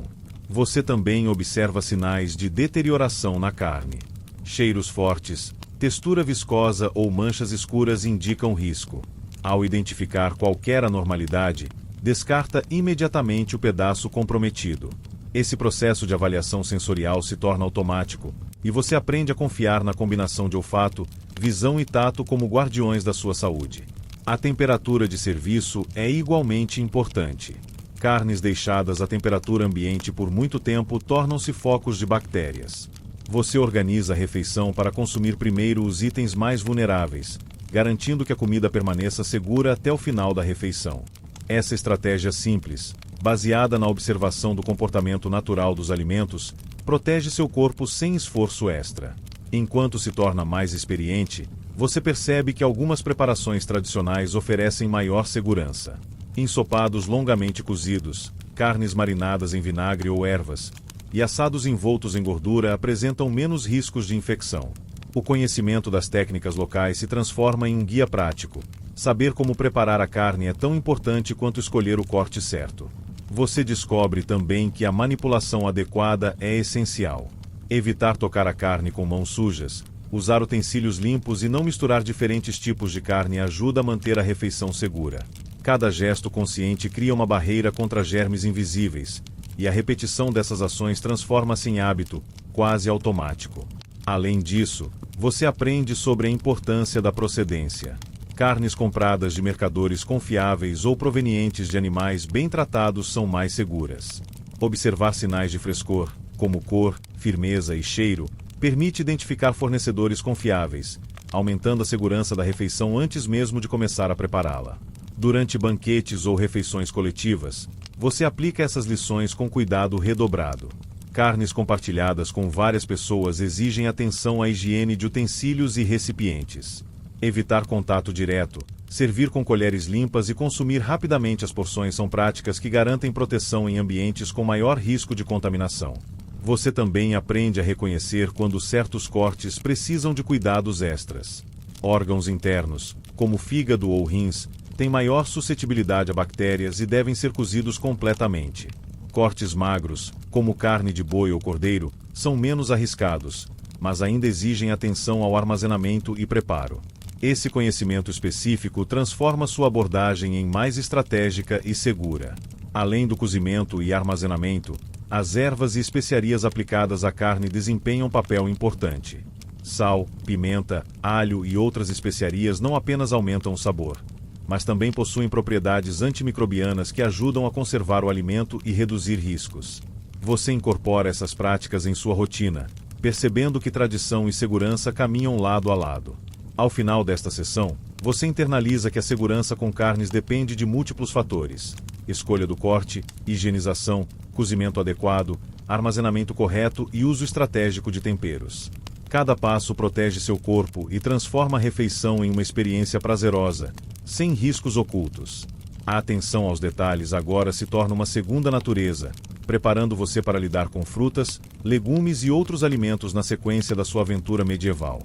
Você também observa sinais de deterioração na carne. Cheiros fortes, textura viscosa ou manchas escuras indicam risco. Ao identificar qualquer anormalidade, descarta imediatamente o pedaço comprometido. Esse processo de avaliação sensorial se torna automático, e você aprende a confiar na combinação de olfato, visão e tato como guardiões da sua saúde. A temperatura de serviço é igualmente importante. Carnes deixadas à temperatura ambiente por muito tempo tornam-se focos de bactérias. Você organiza a refeição para consumir primeiro os itens mais vulneráveis, garantindo que a comida permaneça segura até o final da refeição. Essa estratégia simples, baseada na observação do comportamento natural dos alimentos, protege seu corpo sem esforço extra. Enquanto se torna mais experiente, você percebe que algumas preparações tradicionais oferecem maior segurança. Ensopados longamente cozidos, carnes marinadas em vinagre ou ervas, e assados envoltos em gordura apresentam menos riscos de infecção. O conhecimento das técnicas locais se transforma em um guia prático. Saber como preparar a carne é tão importante quanto escolher o corte certo. Você descobre também que a manipulação adequada é essencial. Evitar tocar a carne com mãos sujas, usar utensílios limpos e não misturar diferentes tipos de carne ajuda a manter a refeição segura. Cada gesto consciente cria uma barreira contra germes invisíveis, e a repetição dessas ações transforma-se em hábito, quase automático. Além disso, você aprende sobre a importância da procedência. Carnes compradas de mercadores confiáveis ou provenientes de animais bem tratados são mais seguras. Observar sinais de frescor, como cor, firmeza e cheiro, permite identificar fornecedores confiáveis, aumentando a segurança da refeição antes mesmo de começar a prepará-la. Durante banquetes ou refeições coletivas, você aplica essas lições com cuidado redobrado. Carnes compartilhadas com várias pessoas exigem atenção à higiene de utensílios e recipientes. Evitar contato direto, servir com colheres limpas e consumir rapidamente as porções são práticas que garantem proteção em ambientes com maior risco de contaminação. Você também aprende a reconhecer quando certos cortes precisam de cuidados extras. Órgãos internos, como fígado ou rins, têm maior suscetibilidade a bactérias e devem ser cozidos completamente. Cortes magros, como carne de boi ou cordeiro, são menos arriscados, mas ainda exigem atenção ao armazenamento e preparo. Esse conhecimento específico transforma sua abordagem em mais estratégica e segura. Além do cozimento e armazenamento, as ervas e especiarias aplicadas à carne desempenham um papel importante. Sal, pimenta, alho e outras especiarias não apenas aumentam o sabor, mas também possuem propriedades antimicrobianas que ajudam a conservar o alimento e reduzir riscos. Você incorpora essas práticas em sua rotina, percebendo que tradição e segurança caminham lado a lado. Ao final desta sessão, você internaliza que a segurança com carnes depende de múltiplos fatores: escolha do corte, higienização, cozimento adequado, armazenamento correto e uso estratégico de temperos. Cada passo protege seu corpo e transforma a refeição em uma experiência prazerosa, sem riscos ocultos. A atenção aos detalhes agora se torna uma segunda natureza, preparando você para lidar com frutas, legumes e outros alimentos na sequência da sua aventura medieval.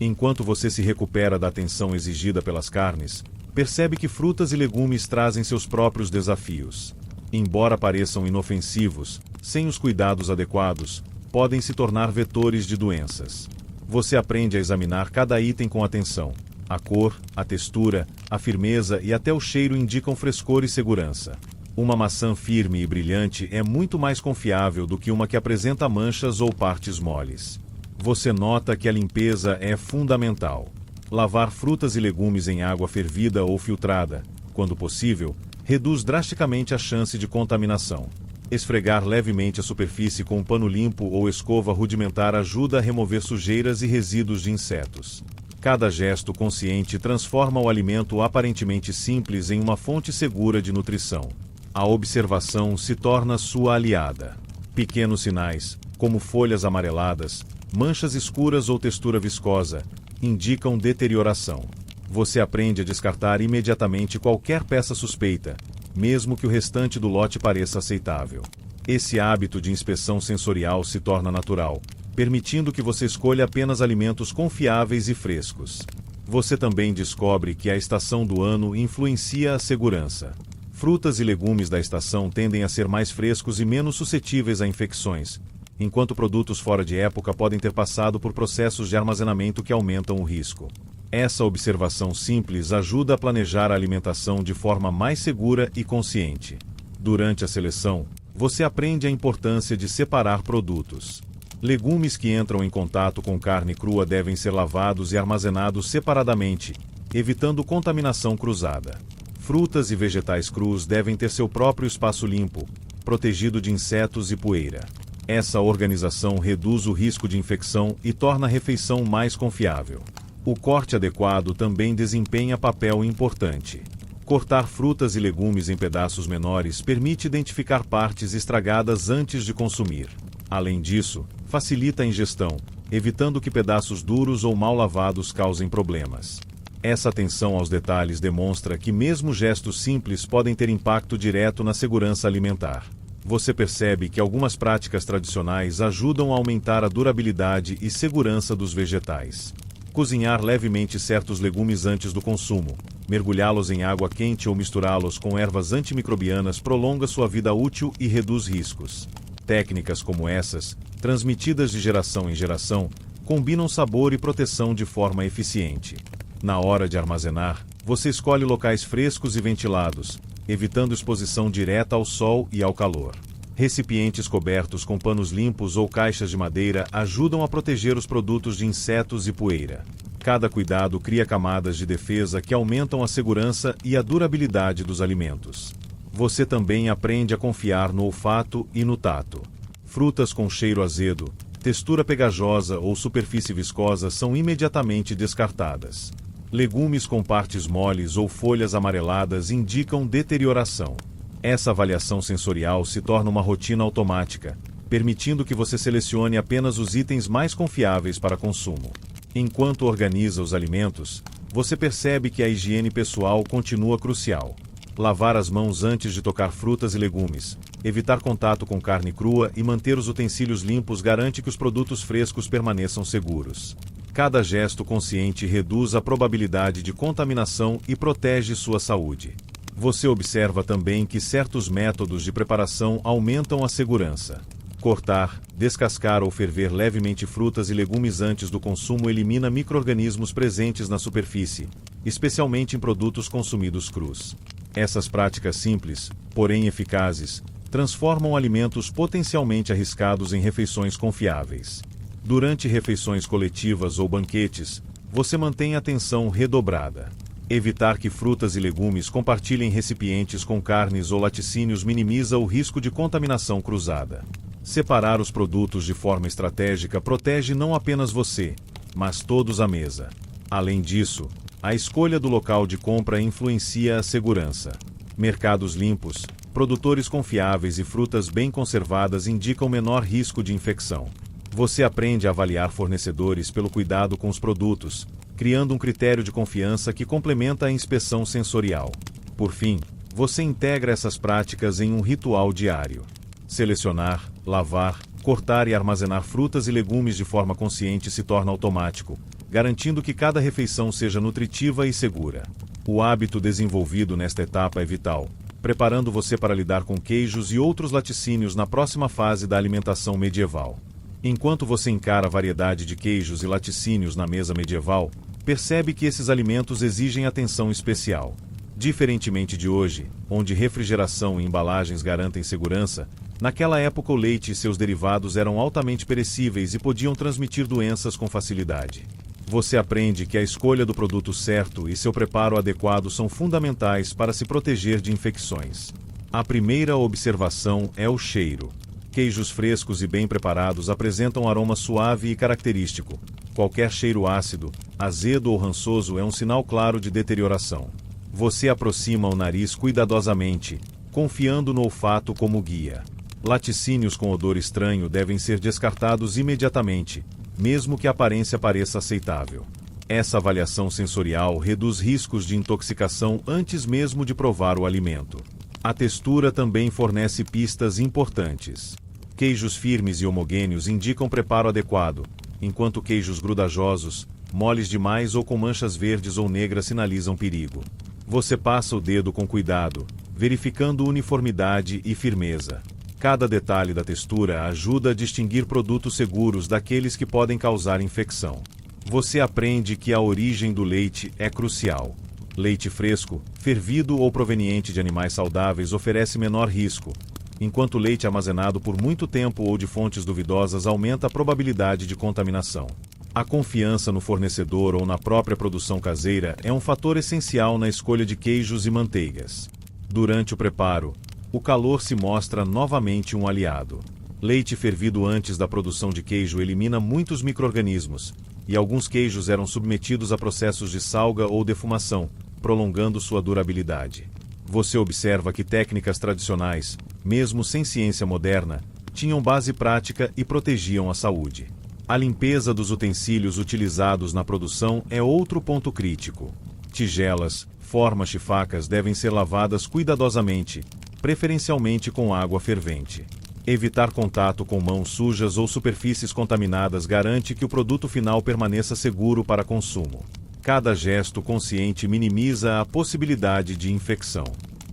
Enquanto você se recupera da atenção exigida pelas carnes, percebe que frutas e legumes trazem seus próprios desafios. Embora pareçam inofensivos, sem os cuidados adequados, podem se tornar vetores de doenças. Você aprende a examinar cada item com atenção. A cor, a textura, a firmeza e até o cheiro indicam frescor e segurança. Uma maçã firme e brilhante é muito mais confiável do que uma que apresenta manchas ou partes moles. Você nota que a limpeza é fundamental. Lavar frutas e legumes em água fervida ou filtrada, quando possível, reduz drasticamente a chance de contaminação. Esfregar levemente a superfície com um pano limpo ou escova rudimentar ajuda a remover sujeiras e resíduos de insetos. Cada gesto consciente transforma o alimento aparentemente simples em uma fonte segura de nutrição. A observação se torna sua aliada. Pequenos sinais, como folhas amareladas, manchas escuras ou textura viscosa, indicam deterioração. Você aprende a descartar imediatamente qualquer peça suspeita, mesmo que o restante do lote pareça aceitável. Esse hábito de inspeção sensorial se torna natural, permitindo que você escolha apenas alimentos confiáveis e frescos. Você também descobre que a estação do ano influencia a segurança. Frutas e legumes da estação tendem a ser mais frescos e menos suscetíveis a infecções, enquanto produtos fora de época podem ter passado por processos de armazenamento que aumentam o risco. Essa observação simples ajuda a planejar a alimentação de forma mais segura e consciente. Durante a seleção, você aprende a importância de separar produtos. Legumes que entram em contato com carne crua devem ser lavados e armazenados separadamente, evitando contaminação cruzada. Frutas e vegetais crus devem ter seu próprio espaço limpo, protegido de insetos e poeira. Essa organização reduz o risco de infecção e torna a refeição mais confiável. O corte adequado também desempenha papel importante. Cortar frutas e legumes em pedaços menores permite identificar partes estragadas antes de consumir. Além disso, facilita a ingestão, evitando que pedaços duros ou mal lavados causem problemas. Essa atenção aos detalhes demonstra que mesmo gestos simples podem ter impacto direto na segurança alimentar. Você percebe que algumas práticas tradicionais ajudam a aumentar a durabilidade e segurança dos vegetais. Cozinhar levemente certos legumes antes do consumo, mergulhá-los em água quente ou misturá-los com ervas antimicrobianas prolonga sua vida útil e reduz riscos. Técnicas como essas, transmitidas de geração em geração, combinam sabor e proteção de forma eficiente. Na hora de armazenar, você escolhe locais frescos e ventilados, evitando exposição direta ao sol e ao calor. Recipientes cobertos com panos limpos ou caixas de madeira ajudam a proteger os produtos de insetos e poeira. Cada cuidado cria camadas de defesa que aumentam a segurança e a durabilidade dos alimentos. Você também aprende a confiar no olfato e no tato. Frutas com cheiro azedo, textura pegajosa ou superfície viscosa são imediatamente descartadas. Legumes com partes moles ou folhas amareladas indicam deterioração. Essa avaliação sensorial se torna uma rotina automática, permitindo que você selecione apenas os itens mais confiáveis para consumo. Enquanto organiza os alimentos, você percebe que a higiene pessoal continua crucial. Lavar as mãos antes de tocar frutas e legumes, evitar contato com carne crua e manter os utensílios limpos garante que os produtos frescos permaneçam seguros. Cada gesto consciente reduz a probabilidade de contaminação e protege sua saúde. Você observa também que certos métodos de preparação aumentam a segurança. Cortar, descascar ou ferver levemente frutas e legumes antes do consumo elimina micro-organismos presentes na superfície, especialmente em produtos consumidos crus. Essas práticas simples, porém eficazes, transformam alimentos potencialmente arriscados em refeições confiáveis. Durante refeições coletivas ou banquetes, você mantém a atenção redobrada. Evitar que frutas e legumes compartilhem recipientes com carnes ou laticínios minimiza o risco de contaminação cruzada. Separar os produtos de forma estratégica protege não apenas você, mas todos à mesa. Além disso, a escolha do local de compra influencia a segurança. Mercados limpos, produtores confiáveis e frutas bem conservadas indicam menor risco de infecção. Você aprende a avaliar fornecedores pelo cuidado com os produtos, criando um critério de confiança que complementa a inspeção sensorial. Por fim, você integra essas práticas em um ritual diário. Selecionar, lavar, cortar e armazenar frutas e legumes de forma consciente se torna automático, garantindo que cada refeição seja nutritiva e segura. O hábito desenvolvido nesta etapa é vital, preparando você para lidar com queijos e outros laticínios na próxima fase da alimentação medieval. Enquanto você encara a variedade de queijos e laticínios na mesa medieval, percebe que esses alimentos exigem atenção especial. Diferentemente de hoje, onde refrigeração e embalagens garantem segurança, naquela época o leite e seus derivados eram altamente perecíveis e podiam transmitir doenças com facilidade. Você aprende que a escolha do produto certo e seu preparo adequado são fundamentais para se proteger de infecções. A primeira observação é o cheiro. Queijos frescos e bem preparados apresentam um aroma suave e característico. Qualquer cheiro ácido, azedo ou rançoso é um sinal claro de deterioração. Você aproxima o nariz cuidadosamente, confiando no olfato como guia. Laticínios com odor estranho devem ser descartados imediatamente, mesmo que a aparência pareça aceitável. Essa avaliação sensorial reduz riscos de intoxicação antes mesmo de provar o alimento. A textura também fornece pistas importantes. Queijos firmes e homogêneos indicam preparo adequado, enquanto queijos grudajosos, moles demais ou com manchas verdes ou negras sinalizam perigo. Você passa o dedo com cuidado, verificando uniformidade e firmeza. Cada detalhe da textura ajuda a distinguir produtos seguros daqueles que podem causar infecção. Você aprende que a origem do leite é crucial. Leite fresco, fervido ou proveniente de animais saudáveis oferece menor risco, enquanto leite armazenado por muito tempo ou de fontes duvidosas aumenta a probabilidade de contaminação. A confiança no fornecedor ou na própria produção caseira é um fator essencial na escolha de queijos e manteigas. Durante o preparo, o calor se mostra novamente um aliado. Leite fervido antes da produção de queijo elimina muitos micro-organismos, e alguns queijos eram submetidos a processos de salga ou defumação, prolongando sua durabilidade. Você observa que técnicas tradicionais, mesmo sem ciência moderna, tinham base prática e protegiam a saúde. A limpeza dos utensílios utilizados na produção é outro ponto crítico. Tigelas, formas e facas devem ser lavadas cuidadosamente, preferencialmente com água fervente. Evitar contato com mãos sujas ou superfícies contaminadas garante que o produto final permaneça seguro para consumo. Cada gesto consciente minimiza a possibilidade de infecção.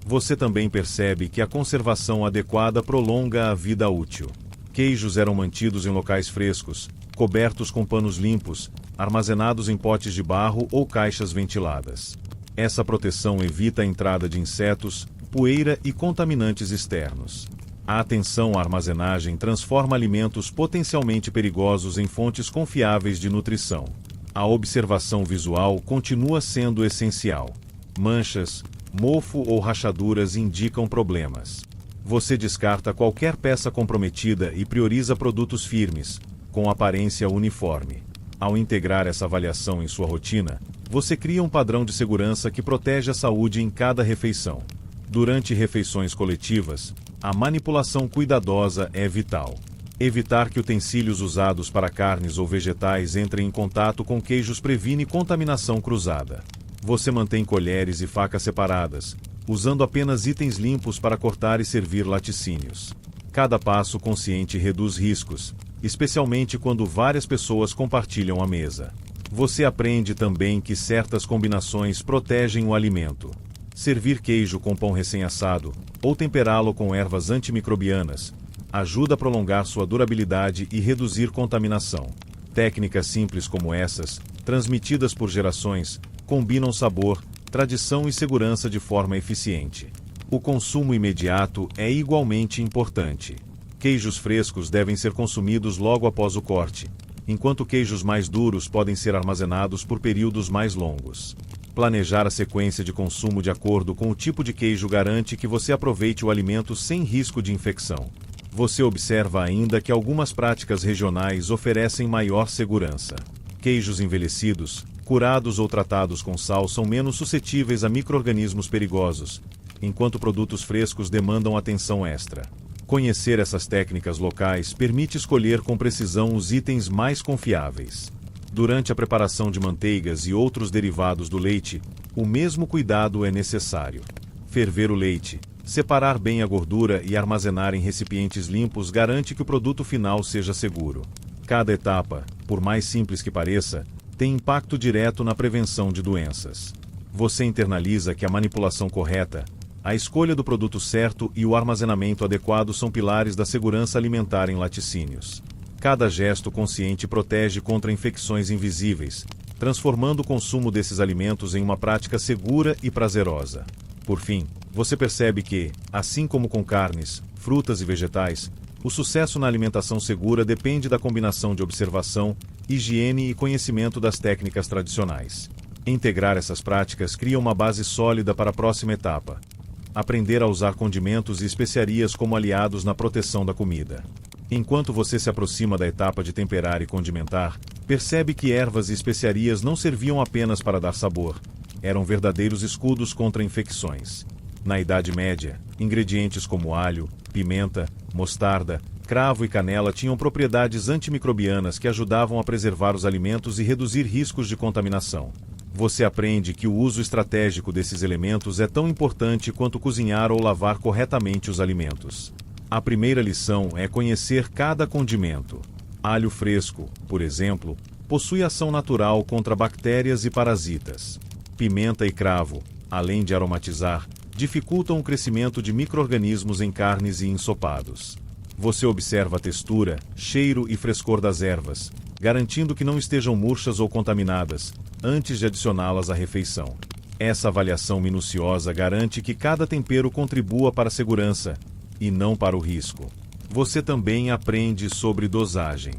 Você também percebe que a conservação adequada prolonga a vida útil. Queijos eram mantidos em locais frescos, cobertos com panos limpos, armazenados em potes de barro ou caixas ventiladas. Essa proteção evita a entrada de insetos, poeira e contaminantes externos. A atenção à armazenagem transforma alimentos potencialmente perigosos em fontes confiáveis de nutrição. A observação visual continua sendo essencial. Manchas, mofo ou rachaduras indicam problemas. Você descarta qualquer peça comprometida e prioriza produtos firmes, com aparência uniforme. Ao integrar essa avaliação em sua rotina, você cria um padrão de segurança que protege a saúde em cada refeição. Durante refeições coletivas, a manipulação cuidadosa é vital. Evitar que utensílios usados para carnes ou vegetais entrem em contato com queijos previne contaminação cruzada. Você mantém colheres e facas separadas, usando apenas itens limpos para cortar e servir laticínios. Cada passo consciente reduz riscos, especialmente quando várias pessoas compartilham a mesa. Você aprende também que certas combinações protegem o alimento. Servir queijo com pão recém-assado, ou temperá-lo com ervas antimicrobianas, ajuda a prolongar sua durabilidade e reduzir contaminação. Técnicas simples como essas, transmitidas por gerações, combinam sabor, tradição e segurança de forma eficiente. O consumo imediato é igualmente importante. Queijos frescos devem ser consumidos logo após o corte, enquanto queijos mais duros podem ser armazenados por períodos mais longos. Planejar a sequência de consumo de acordo com o tipo de queijo garante que você aproveite o alimento sem risco de infecção. Você observa ainda que algumas práticas regionais oferecem maior segurança. Queijos envelhecidos, curados ou tratados com sal são menos suscetíveis a micro-organismos perigosos, enquanto produtos frescos demandam atenção extra. Conhecer essas técnicas locais permite escolher com precisão os itens mais confiáveis. Durante a preparação de manteigas e outros derivados do leite, o mesmo cuidado é necessário. Ferver o leite, separar bem a gordura e armazenar em recipientes limpos garante que o produto final seja seguro. Cada etapa, por mais simples que pareça, tem impacto direto na prevenção de doenças. Você internaliza que a manipulação correta, a escolha do produto certo e o armazenamento adequado são pilares da segurança alimentar em laticínios. Cada gesto consciente protege contra infecções invisíveis, transformando o consumo desses alimentos em uma prática segura e prazerosa. Por fim, você percebe que, assim como com carnes, frutas e vegetais, o sucesso na alimentação segura depende da combinação de observação, higiene e conhecimento das técnicas tradicionais. Integrar essas práticas cria uma base sólida para a próxima etapa: aprender a usar condimentos e especiarias como aliados na proteção da comida. Enquanto você se aproxima da etapa de temperar e condimentar, percebe que ervas e especiarias não serviam apenas para dar sabor, eram verdadeiros escudos contra infecções. Na Idade Média, ingredientes como alho, pimenta, mostarda, cravo e canela tinham propriedades antimicrobianas que ajudavam a preservar os alimentos e reduzir riscos de contaminação. Você aprende que o uso estratégico desses elementos é tão importante quanto cozinhar ou lavar corretamente os alimentos. A primeira lição é conhecer cada condimento. Alho fresco, por exemplo, possui ação natural contra bactérias e parasitas. Pimenta e cravo, além de aromatizar, dificultam o crescimento de micro-organismos em carnes e ensopados. Você observa a textura, cheiro e frescor das ervas, garantindo que não estejam murchas ou contaminadas, antes de adicioná-las à refeição. Essa avaliação minuciosa garante que cada tempero contribua para a segurança, e não para o risco. Você também aprende sobre dosagem.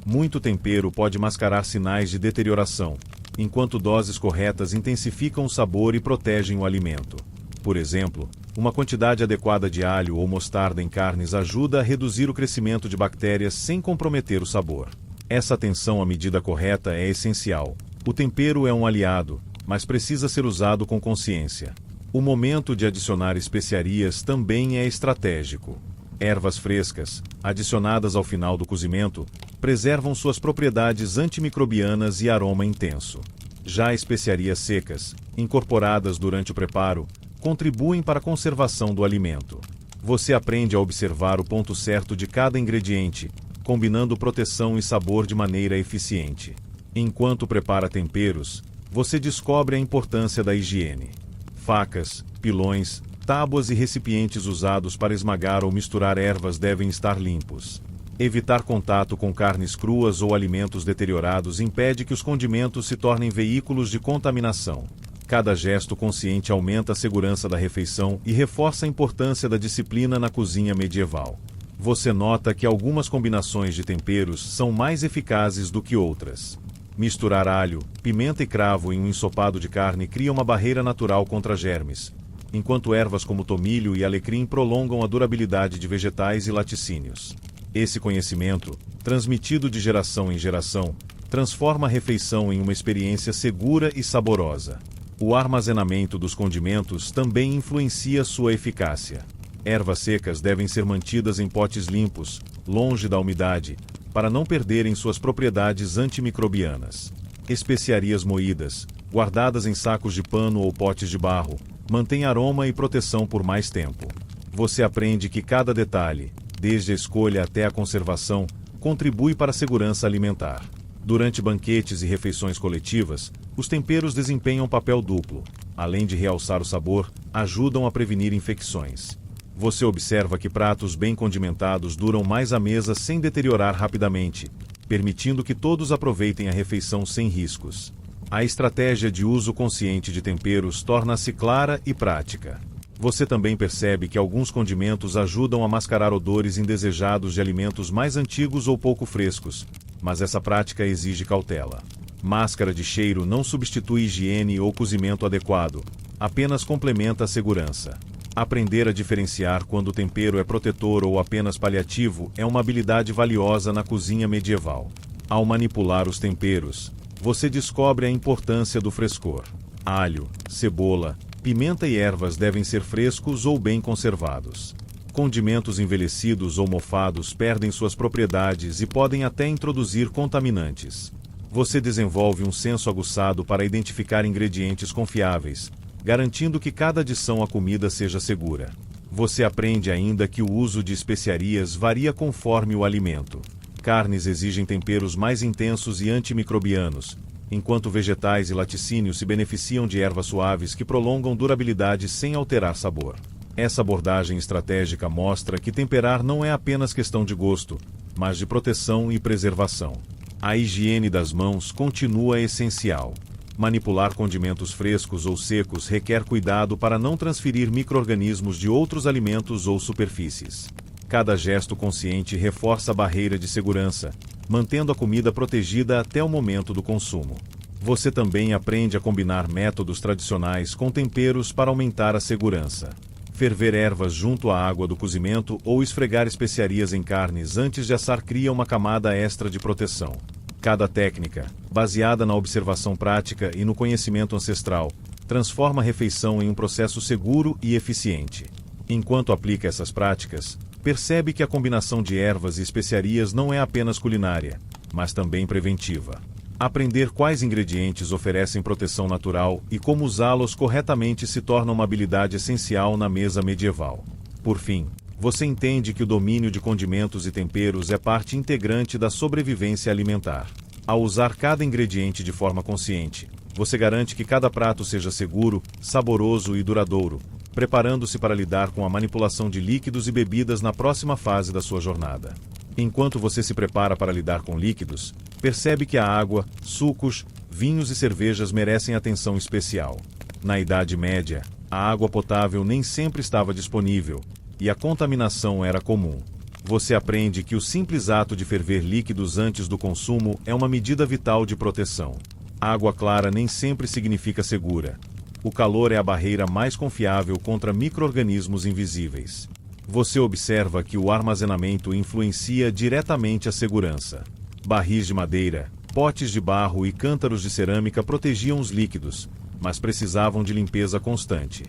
Muito tempero pode mascarar sinais de deterioração, enquanto doses corretas intensificam o sabor e protegem o alimento. Por exemplo, uma quantidade adequada de alho ou mostarda em carnes ajuda a reduzir o crescimento de bactérias sem comprometer o sabor. Essa atenção à medida correta é essencial. O tempero é um aliado, mas precisa ser usado com consciência. O momento de adicionar especiarias também é estratégico. Ervas frescas, adicionadas ao final do cozimento, preservam suas propriedades antimicrobianas e aroma intenso. Já especiarias secas, incorporadas durante o preparo, contribuem para a conservação do alimento. Você aprende a observar o ponto certo de cada ingrediente, combinando proteção e sabor de maneira eficiente. Enquanto prepara temperos, você descobre a importância da higiene. Facas, pilões, tábuas e recipientes usados para esmagar ou misturar ervas devem estar limpos. Evitar contato com carnes cruas ou alimentos deteriorados impede que os condimentos se tornem veículos de contaminação. Cada gesto consciente aumenta a segurança da refeição e reforça a importância da disciplina na cozinha medieval. Você nota que algumas combinações de temperos são mais eficazes do que outras. Misturar alho, pimenta e cravo em um ensopado de carne cria uma barreira natural contra germes, enquanto ervas como tomilho e alecrim prolongam a durabilidade de vegetais e laticínios. Esse conhecimento, transmitido de geração em geração, transforma a refeição em uma experiência segura e saborosa. O armazenamento dos condimentos também influencia sua eficácia. Ervas secas devem ser mantidas em potes limpos, longe da umidade, para não perderem suas propriedades antimicrobianas. Especiarias moídas, guardadas em sacos de pano ou potes de barro, mantêm aroma e proteção por mais tempo. Você aprende que cada detalhe, desde a escolha até a conservação, contribui para a segurança alimentar. Durante banquetes e refeições coletivas, os temperos desempenham um papel duplo. Além de realçar o sabor, ajudam a prevenir infecções. Você observa que pratos bem condimentados duram mais à mesa sem deteriorar rapidamente, permitindo que todos aproveitem a refeição sem riscos. A estratégia de uso consciente de temperos torna-se clara e prática. Você também percebe que alguns condimentos ajudam a mascarar odores indesejados de alimentos mais antigos ou pouco frescos, mas essa prática exige cautela. Máscara de cheiro não substitui higiene ou cozimento adequado, apenas complementa a segurança. Aprender a diferenciar quando o tempero é protetor ou apenas paliativo é uma habilidade valiosa na cozinha medieval. Ao manipular os temperos, você descobre a importância do frescor. Alho, cebola, pimenta e ervas devem ser frescos ou bem conservados. Condimentos envelhecidos ou mofados perdem suas propriedades e podem até introduzir contaminantes. Você desenvolve um senso aguçado para identificar ingredientes confiáveis, garantindo que cada adição à comida seja segura. Você aprende ainda que o uso de especiarias varia conforme o alimento. Carnes exigem temperos mais intensos e antimicrobianos, enquanto vegetais e laticínios se beneficiam de ervas suaves que prolongam durabilidade sem alterar sabor. Essa abordagem estratégica mostra que temperar não é apenas questão de gosto, mas de proteção e preservação. A higiene das mãos continua essencial. Manipular condimentos frescos ou secos requer cuidado para não transferir micro-organismos de outros alimentos ou superfícies. Cada gesto consciente reforça a barreira de segurança, mantendo a comida protegida até o momento do consumo. Você também aprende a combinar métodos tradicionais com temperos para aumentar a segurança. Ferver ervas junto à água do cozimento ou esfregar especiarias em carnes antes de assar cria uma camada extra de proteção. Cada técnica, baseada na observação prática e no conhecimento ancestral, transforma a refeição em um processo seguro e eficiente. Enquanto aplica essas práticas, percebe que a combinação de ervas e especiarias não é apenas culinária, mas também preventiva. Aprender quais ingredientes oferecem proteção natural e como usá-los corretamente se torna uma habilidade essencial na mesa medieval. Por fim, você entende que o domínio de condimentos e temperos é parte integrante da sobrevivência alimentar. Ao usar cada ingrediente de forma consciente, você garante que cada prato seja seguro, saboroso e duradouro, preparando-se para lidar com a manipulação de líquidos e bebidas na próxima fase da sua jornada. Enquanto você se prepara para lidar com líquidos, percebe que a água, sucos, vinhos e cervejas merecem atenção especial. Na Idade Média, a água potável nem sempre estava disponível, e a contaminação era comum. Você aprende que o simples ato de ferver líquidos antes do consumo é uma medida vital de proteção. Água clara nem sempre significa segura. O calor é a barreira mais confiável contra micro-organismos invisíveis. Você observa que o armazenamento influencia diretamente a segurança. Barris de madeira, potes de barro e cântaros de cerâmica protegiam os líquidos, mas precisavam de limpeza constante.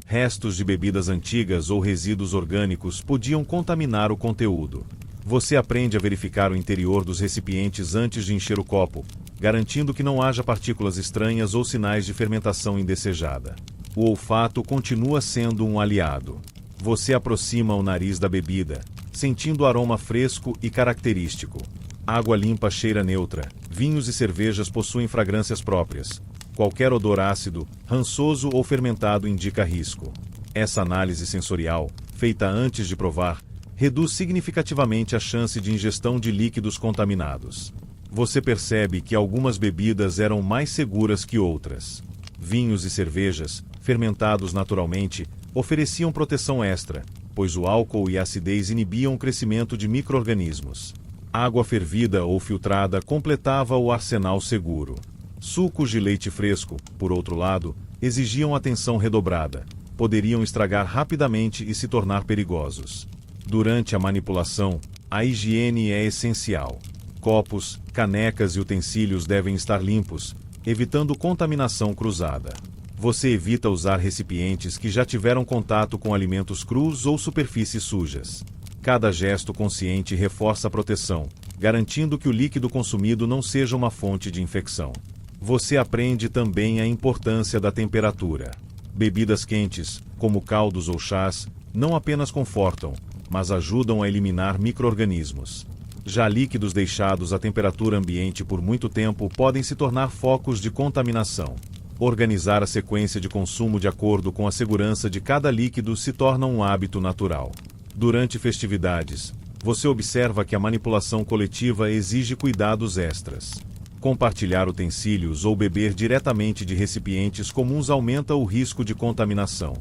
Restos de bebidas antigas ou resíduos orgânicos podiam contaminar o conteúdo. Você aprende a verificar o interior dos recipientes antes de encher o copo, garantindo que não haja partículas estranhas ou sinais de fermentação indesejada. O olfato continua sendo um aliado. Você aproxima o nariz da bebida, sentindo o aroma fresco e característico. Água limpa cheira neutra. Vinhos e cervejas possuem fragrâncias próprias. Qualquer odor ácido, rançoso ou fermentado indica risco. Essa análise sensorial, feita antes de provar, reduz significativamente a chance de ingestão de líquidos contaminados. Você percebe que algumas bebidas eram mais seguras que outras. Vinhos e cervejas, fermentados naturalmente, ofereciam proteção extra, pois o álcool e a acidez inibiam o crescimento de micro-organismos. Água fervida ou filtrada completava o arsenal seguro. Sucos de leite fresco, por outro lado, exigiam atenção redobrada. Poderiam estragar rapidamente e se tornar perigosos. Durante a manipulação, a higiene é essencial. Copos, canecas e utensílios devem estar limpos, evitando contaminação cruzada. Você evita usar recipientes que já tiveram contato com alimentos crus ou superfícies sujas. Cada gesto consciente reforça a proteção, garantindo que o líquido consumido não seja uma fonte de infecção. Você aprende também a importância da temperatura. Bebidas quentes, como caldos ou chás, não apenas confortam, mas ajudam a eliminar micro-organismos. Já líquidos deixados à temperatura ambiente por muito tempo podem se tornar focos de contaminação. Organizar a sequência de consumo de acordo com a segurança de cada líquido se torna um hábito natural. Durante festividades, você observa que a manipulação coletiva exige cuidados extras. Compartilhar utensílios ou beber diretamente de recipientes comuns aumenta o risco de contaminação.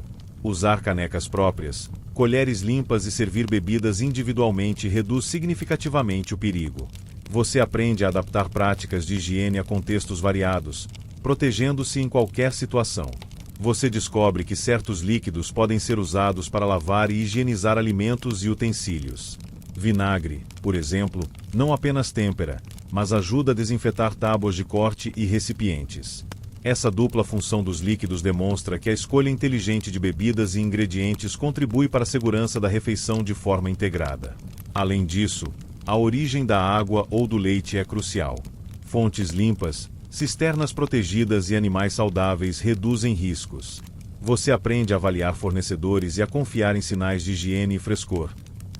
Usar canecas próprias, colheres limpas e servir bebidas individualmente reduz significativamente o perigo. Você aprende a adaptar práticas de higiene a contextos variados, protegendo-se em qualquer situação. Você descobre que certos líquidos podem ser usados para lavar e higienizar alimentos e utensílios. Vinagre, por exemplo, não apenas tempera, mas ajuda a desinfetar tábuas de corte e recipientes. Essa dupla função dos líquidos demonstra que a escolha inteligente de bebidas e ingredientes contribui para a segurança da refeição de forma integrada. Além disso, a origem da água ou do leite é crucial. Fontes limpas, cisternas protegidas e animais saudáveis reduzem riscos. Você aprende a avaliar fornecedores e a confiar em sinais de higiene e frescor,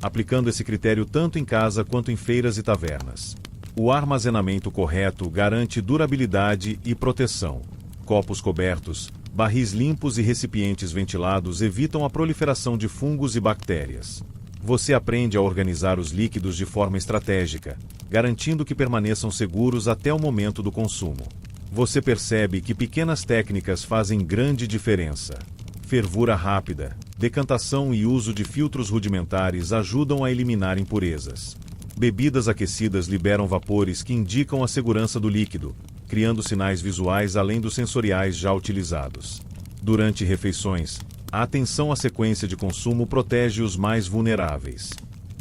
aplicando esse critério tanto em casa quanto em feiras e tavernas. O armazenamento correto garante durabilidade e proteção. Copos cobertos, barris limpos e recipientes ventilados evitam a proliferação de fungos e bactérias. Você aprende a organizar os líquidos de forma estratégica, garantindo que permaneçam seguros até o momento do consumo. Você percebe que pequenas técnicas fazem grande diferença. Fervura rápida, decantação e uso de filtros rudimentares ajudam a eliminar impurezas. Bebidas aquecidas liberam vapores que indicam a segurança do líquido, criando sinais visuais além dos sensoriais já utilizados. Durante refeições, a atenção à sequência de consumo protege os mais vulneráveis.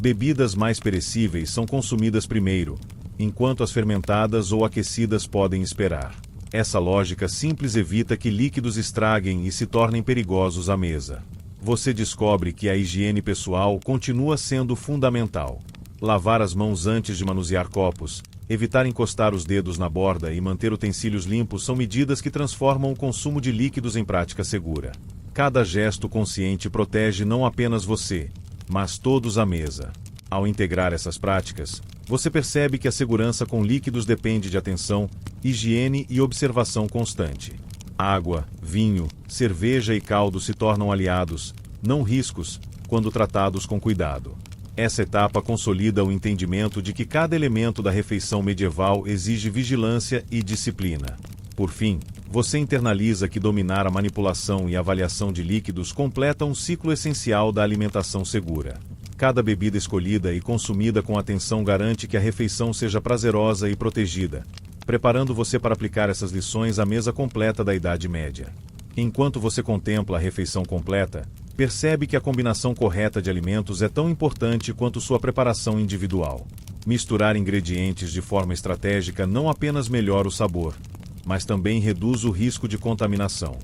Bebidas mais perecíveis são consumidas primeiro, enquanto as fermentadas ou aquecidas podem esperar. Essa lógica simples evita que líquidos estraguem e se tornem perigosos à mesa. Você descobre que a higiene pessoal continua sendo fundamental. Lavar as mãos antes de manusear copos, evitar encostar os dedos na borda e manter utensílios limpos são medidas que transformam o consumo de líquidos em prática segura. Cada gesto consciente protege não apenas você, mas todos à mesa. Ao integrar essas práticas, você percebe que a segurança com líquidos depende de atenção, higiene e observação constante. Água, vinho, cerveja e caldo se tornam aliados, não riscos, quando tratados com cuidado. Essa etapa consolida o entendimento de que cada elemento da refeição medieval exige vigilância e disciplina. Por fim, você internaliza que dominar a manipulação e avaliação de líquidos completa um ciclo essencial da alimentação segura. Cada bebida escolhida e consumida com atenção garante que a refeição seja prazerosa e protegida, preparando você para aplicar essas lições à mesa completa da Idade Média. Enquanto você contempla a refeição completa, percebe que a combinação correta de alimentos é tão importante quanto sua preparação individual. Misturar ingredientes de forma estratégica não apenas melhora o sabor, mas também reduz o risco de contaminação.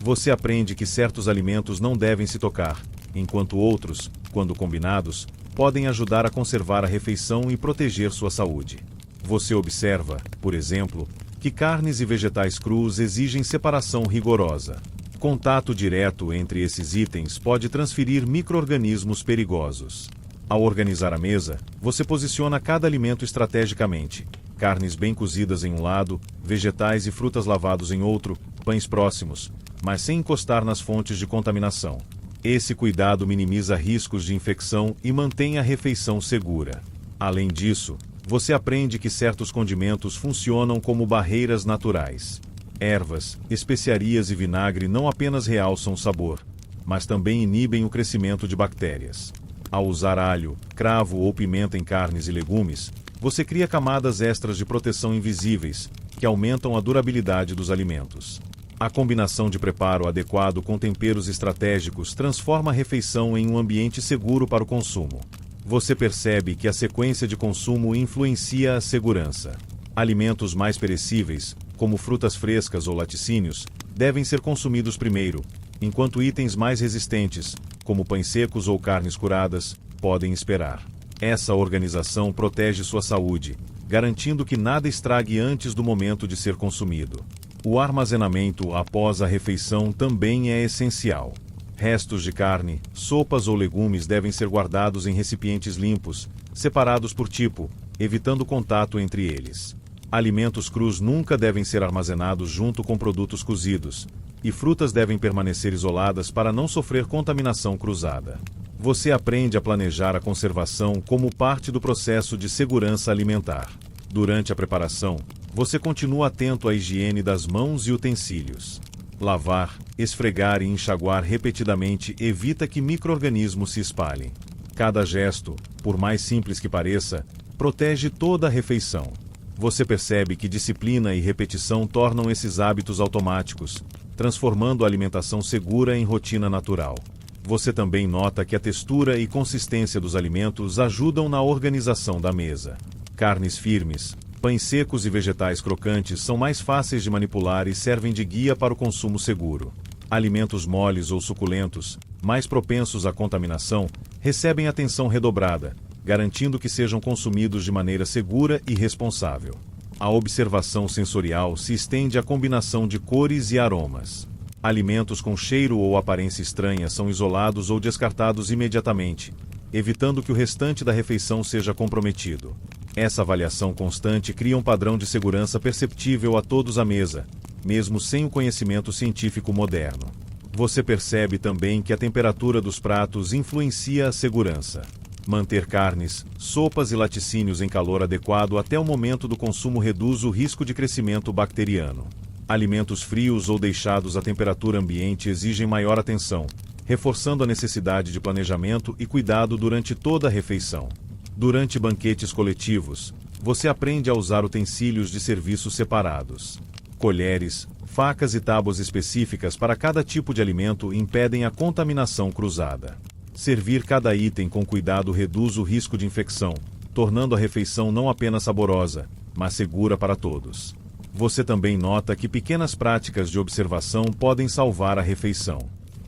Você aprende que certos alimentos não devem se tocar, enquanto outros, quando combinados, podem ajudar a conservar a refeição e proteger sua saúde. Você observa, por exemplo, que carnes e vegetais crus exigem separação rigorosa. Contato direto entre esses itens pode transferir micro-organismos perigosos. Ao organizar a mesa, você posiciona cada alimento estrategicamente. Carnes bem cozidas em um lado, vegetais e frutas lavados em outro, pães próximos, mas sem encostar nas fontes de contaminação. Esse cuidado minimiza riscos de infecção e mantém a refeição segura. Além disso, você aprende que certos condimentos funcionam como barreiras naturais. Ervas, especiarias e vinagre não apenas realçam o sabor, mas também inibem o crescimento de bactérias. Ao usar alho, cravo ou pimenta em carnes e legumes, você cria camadas extras de proteção invisíveis, que aumentam a durabilidade dos alimentos. A combinação de preparo adequado com temperos estratégicos transforma a refeição em um ambiente seguro para o consumo. Você percebe que a sequência de consumo influencia a segurança. Alimentos mais perecíveis, como frutas frescas ou laticínios, devem ser consumidos primeiro, enquanto itens mais resistentes, como pães secos ou carnes curadas, podem esperar. Essa organização protege sua saúde, garantindo que nada estrague antes do momento de ser consumido. O armazenamento após a refeição também é essencial. Restos de carne, sopas ou legumes devem ser guardados em recipientes limpos, separados por tipo, evitando contato entre eles. Alimentos crus nunca devem ser armazenados junto com produtos cozidos, e frutas devem permanecer isoladas para não sofrer contaminação cruzada. Você aprende a planejar a conservação como parte do processo de segurança alimentar. Durante a preparação, você continua atento à higiene das mãos e utensílios. Lavar, esfregar e enxaguar repetidamente evita que micro-organismos se espalhem. Cada gesto, por mais simples que pareça, protege toda a refeição. Você percebe que disciplina e repetição tornam esses hábitos automáticos, transformando a alimentação segura em rotina natural. Você também nota que a textura e consistência dos alimentos ajudam na organização da mesa. Carnes firmes, pães secos e vegetais crocantes são mais fáceis de manipular e servem de guia para o consumo seguro. Alimentos moles ou suculentos, mais propensos à contaminação, recebem atenção redobrada, garantindo que sejam consumidos de maneira segura e responsável. A observação sensorial se estende à combinação de cores e aromas. Alimentos com cheiro ou aparência estranha são isolados ou descartados imediatamente, evitando que o restante da refeição seja comprometido. Essa avaliação constante cria um padrão de segurança perceptível a todos à mesa, mesmo sem o conhecimento científico moderno. Você percebe também que a temperatura dos pratos influencia a segurança. Manter carnes, sopas e laticínios em calor adequado até o momento do consumo reduz o risco de crescimento bacteriano. Alimentos frios ou deixados à temperatura ambiente exigem maior atenção, reforçando a necessidade de planejamento e cuidado durante toda a refeição. Durante banquetes coletivos, você aprende a usar utensílios de serviço separados. Colheres, facas e tábuas específicas para cada tipo de alimento impedem a contaminação cruzada. Servir cada item com cuidado reduz o risco de infecção, tornando a refeição não apenas saborosa, mas segura para todos. Você também nota que pequenas práticas de observação podem salvar a refeição.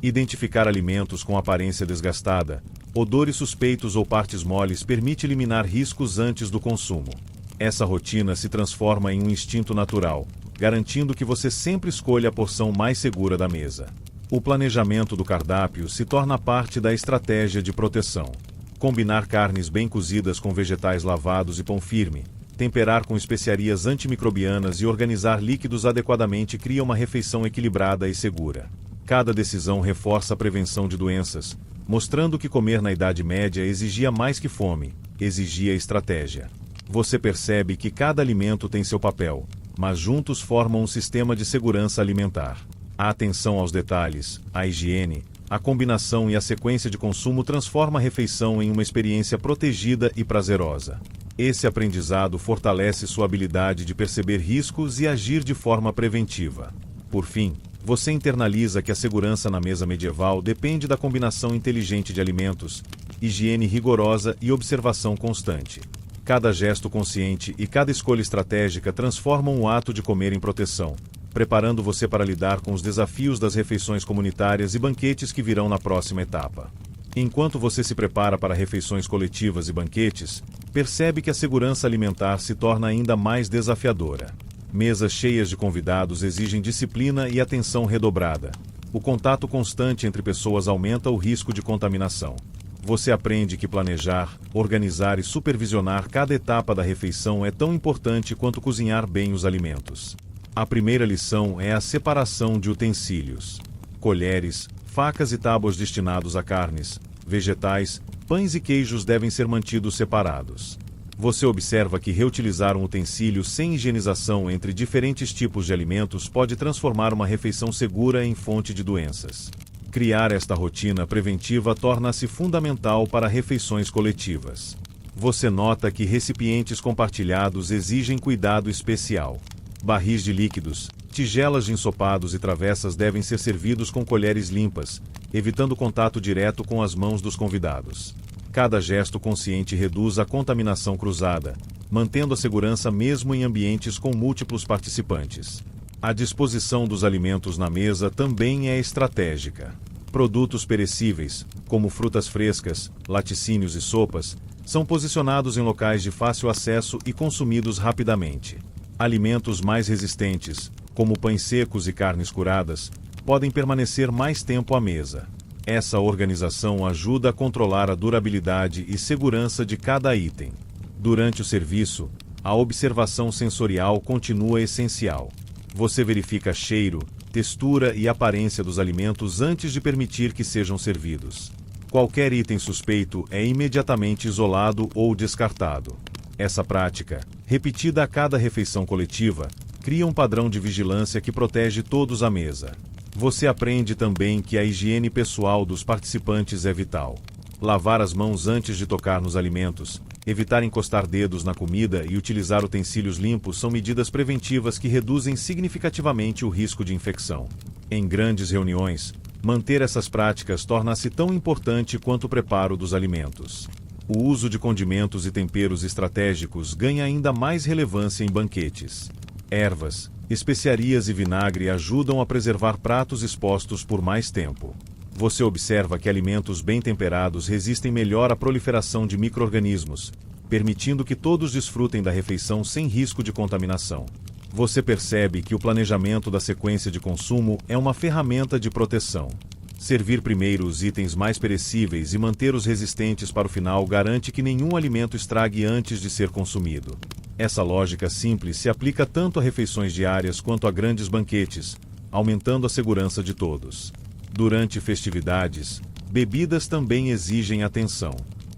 Identificar alimentos com aparência desgastada, odores suspeitos ou partes moles permite eliminar riscos antes do consumo. Essa rotina se transforma em um instinto natural, garantindo que você sempre escolha a porção mais segura da mesa. O planejamento do cardápio se torna parte da estratégia de proteção. Combinar carnes bem cozidas com vegetais lavados e pão firme, temperar com especiarias antimicrobianas e organizar líquidos adequadamente cria uma refeição equilibrada e segura. Cada decisão reforça a prevenção de doenças, mostrando que comer na Idade Média exigia mais que fome, exigia estratégia. Você percebe que cada alimento tem seu papel, mas juntos formam um sistema de segurança alimentar. A atenção aos detalhes, a higiene, a combinação e a sequência de consumo transforma a refeição em uma experiência protegida e prazerosa. Esse aprendizado fortalece sua habilidade de perceber riscos e agir de forma preventiva. Por fim, você internaliza que a segurança na mesa medieval depende da combinação inteligente de alimentos, higiene rigorosa e observação constante. Cada gesto consciente e cada escolha estratégica transformam o ato de comer em proteção, preparando você para lidar com os desafios das refeições comunitárias e banquetes que virão na próxima etapa. Enquanto você se prepara para refeições coletivas e banquetes, percebe que a segurança alimentar se torna ainda mais desafiadora. Mesas cheias de convidados exigem disciplina e atenção redobrada. O contato constante entre pessoas aumenta o risco de contaminação. Você aprende que planejar, organizar e supervisionar cada etapa da refeição é tão importante quanto cozinhar bem os alimentos. A primeira lição é a separação de utensílios. Colheres, facas e tábuas destinados a carnes, vegetais, pães e queijos devem ser mantidos separados. Você observa que reutilizar um utensílio sem higienização entre diferentes tipos de alimentos pode transformar uma refeição segura em fonte de doenças. Criar esta rotina preventiva torna-se fundamental para refeições coletivas. Você nota que recipientes compartilhados exigem cuidado especial. Barris de líquidos, tigelas de ensopados e travessas devem ser servidos com colheres limpas, evitando contato direto com as mãos dos convidados. Cada gesto consciente reduz a contaminação cruzada, mantendo a segurança mesmo em ambientes com múltiplos participantes. A disposição dos alimentos na mesa também é estratégica. Produtos perecíveis, como frutas frescas, laticínios e sopas, são posicionados em locais de fácil acesso e consumidos rapidamente. Alimentos mais resistentes, como pães secos e carnes curadas, podem permanecer mais tempo à mesa. Essa organização ajuda a controlar a durabilidade e segurança de cada item. Durante o serviço, a observação sensorial continua essencial. Você verifica cheiro, textura e aparência dos alimentos antes de permitir que sejam servidos. Qualquer item suspeito é imediatamente isolado ou descartado. Essa prática, repetida a cada refeição coletiva, cria um padrão de vigilância que protege todos à mesa. Você aprende também que a higiene pessoal dos participantes é vital. Lavar as mãos antes de tocar nos alimentos, evitar encostar dedos na comida e utilizar utensílios limpos são medidas preventivas que reduzem significativamente o risco de infecção. Em grandes reuniões, manter essas práticas torna-se tão importante quanto o preparo dos alimentos. O uso de condimentos e temperos estratégicos ganha ainda mais relevância em banquetes. Ervas, especiarias e vinagre ajudam a preservar pratos expostos por mais tempo. Você observa que alimentos bem temperados resistem melhor à proliferação de micro-organismos, permitindo que todos desfrutem da refeição sem risco de contaminação. Você percebe que o planejamento da sequência de consumo é uma ferramenta de proteção. Servir primeiro os itens mais perecíveis e manter os resistentes para o final garante que nenhum alimento estrague antes de ser consumido. Essa lógica simples se aplica tanto a refeições diárias quanto a grandes banquetes, aumentando a segurança de todos. Durante festividades, bebidas também exigem atenção.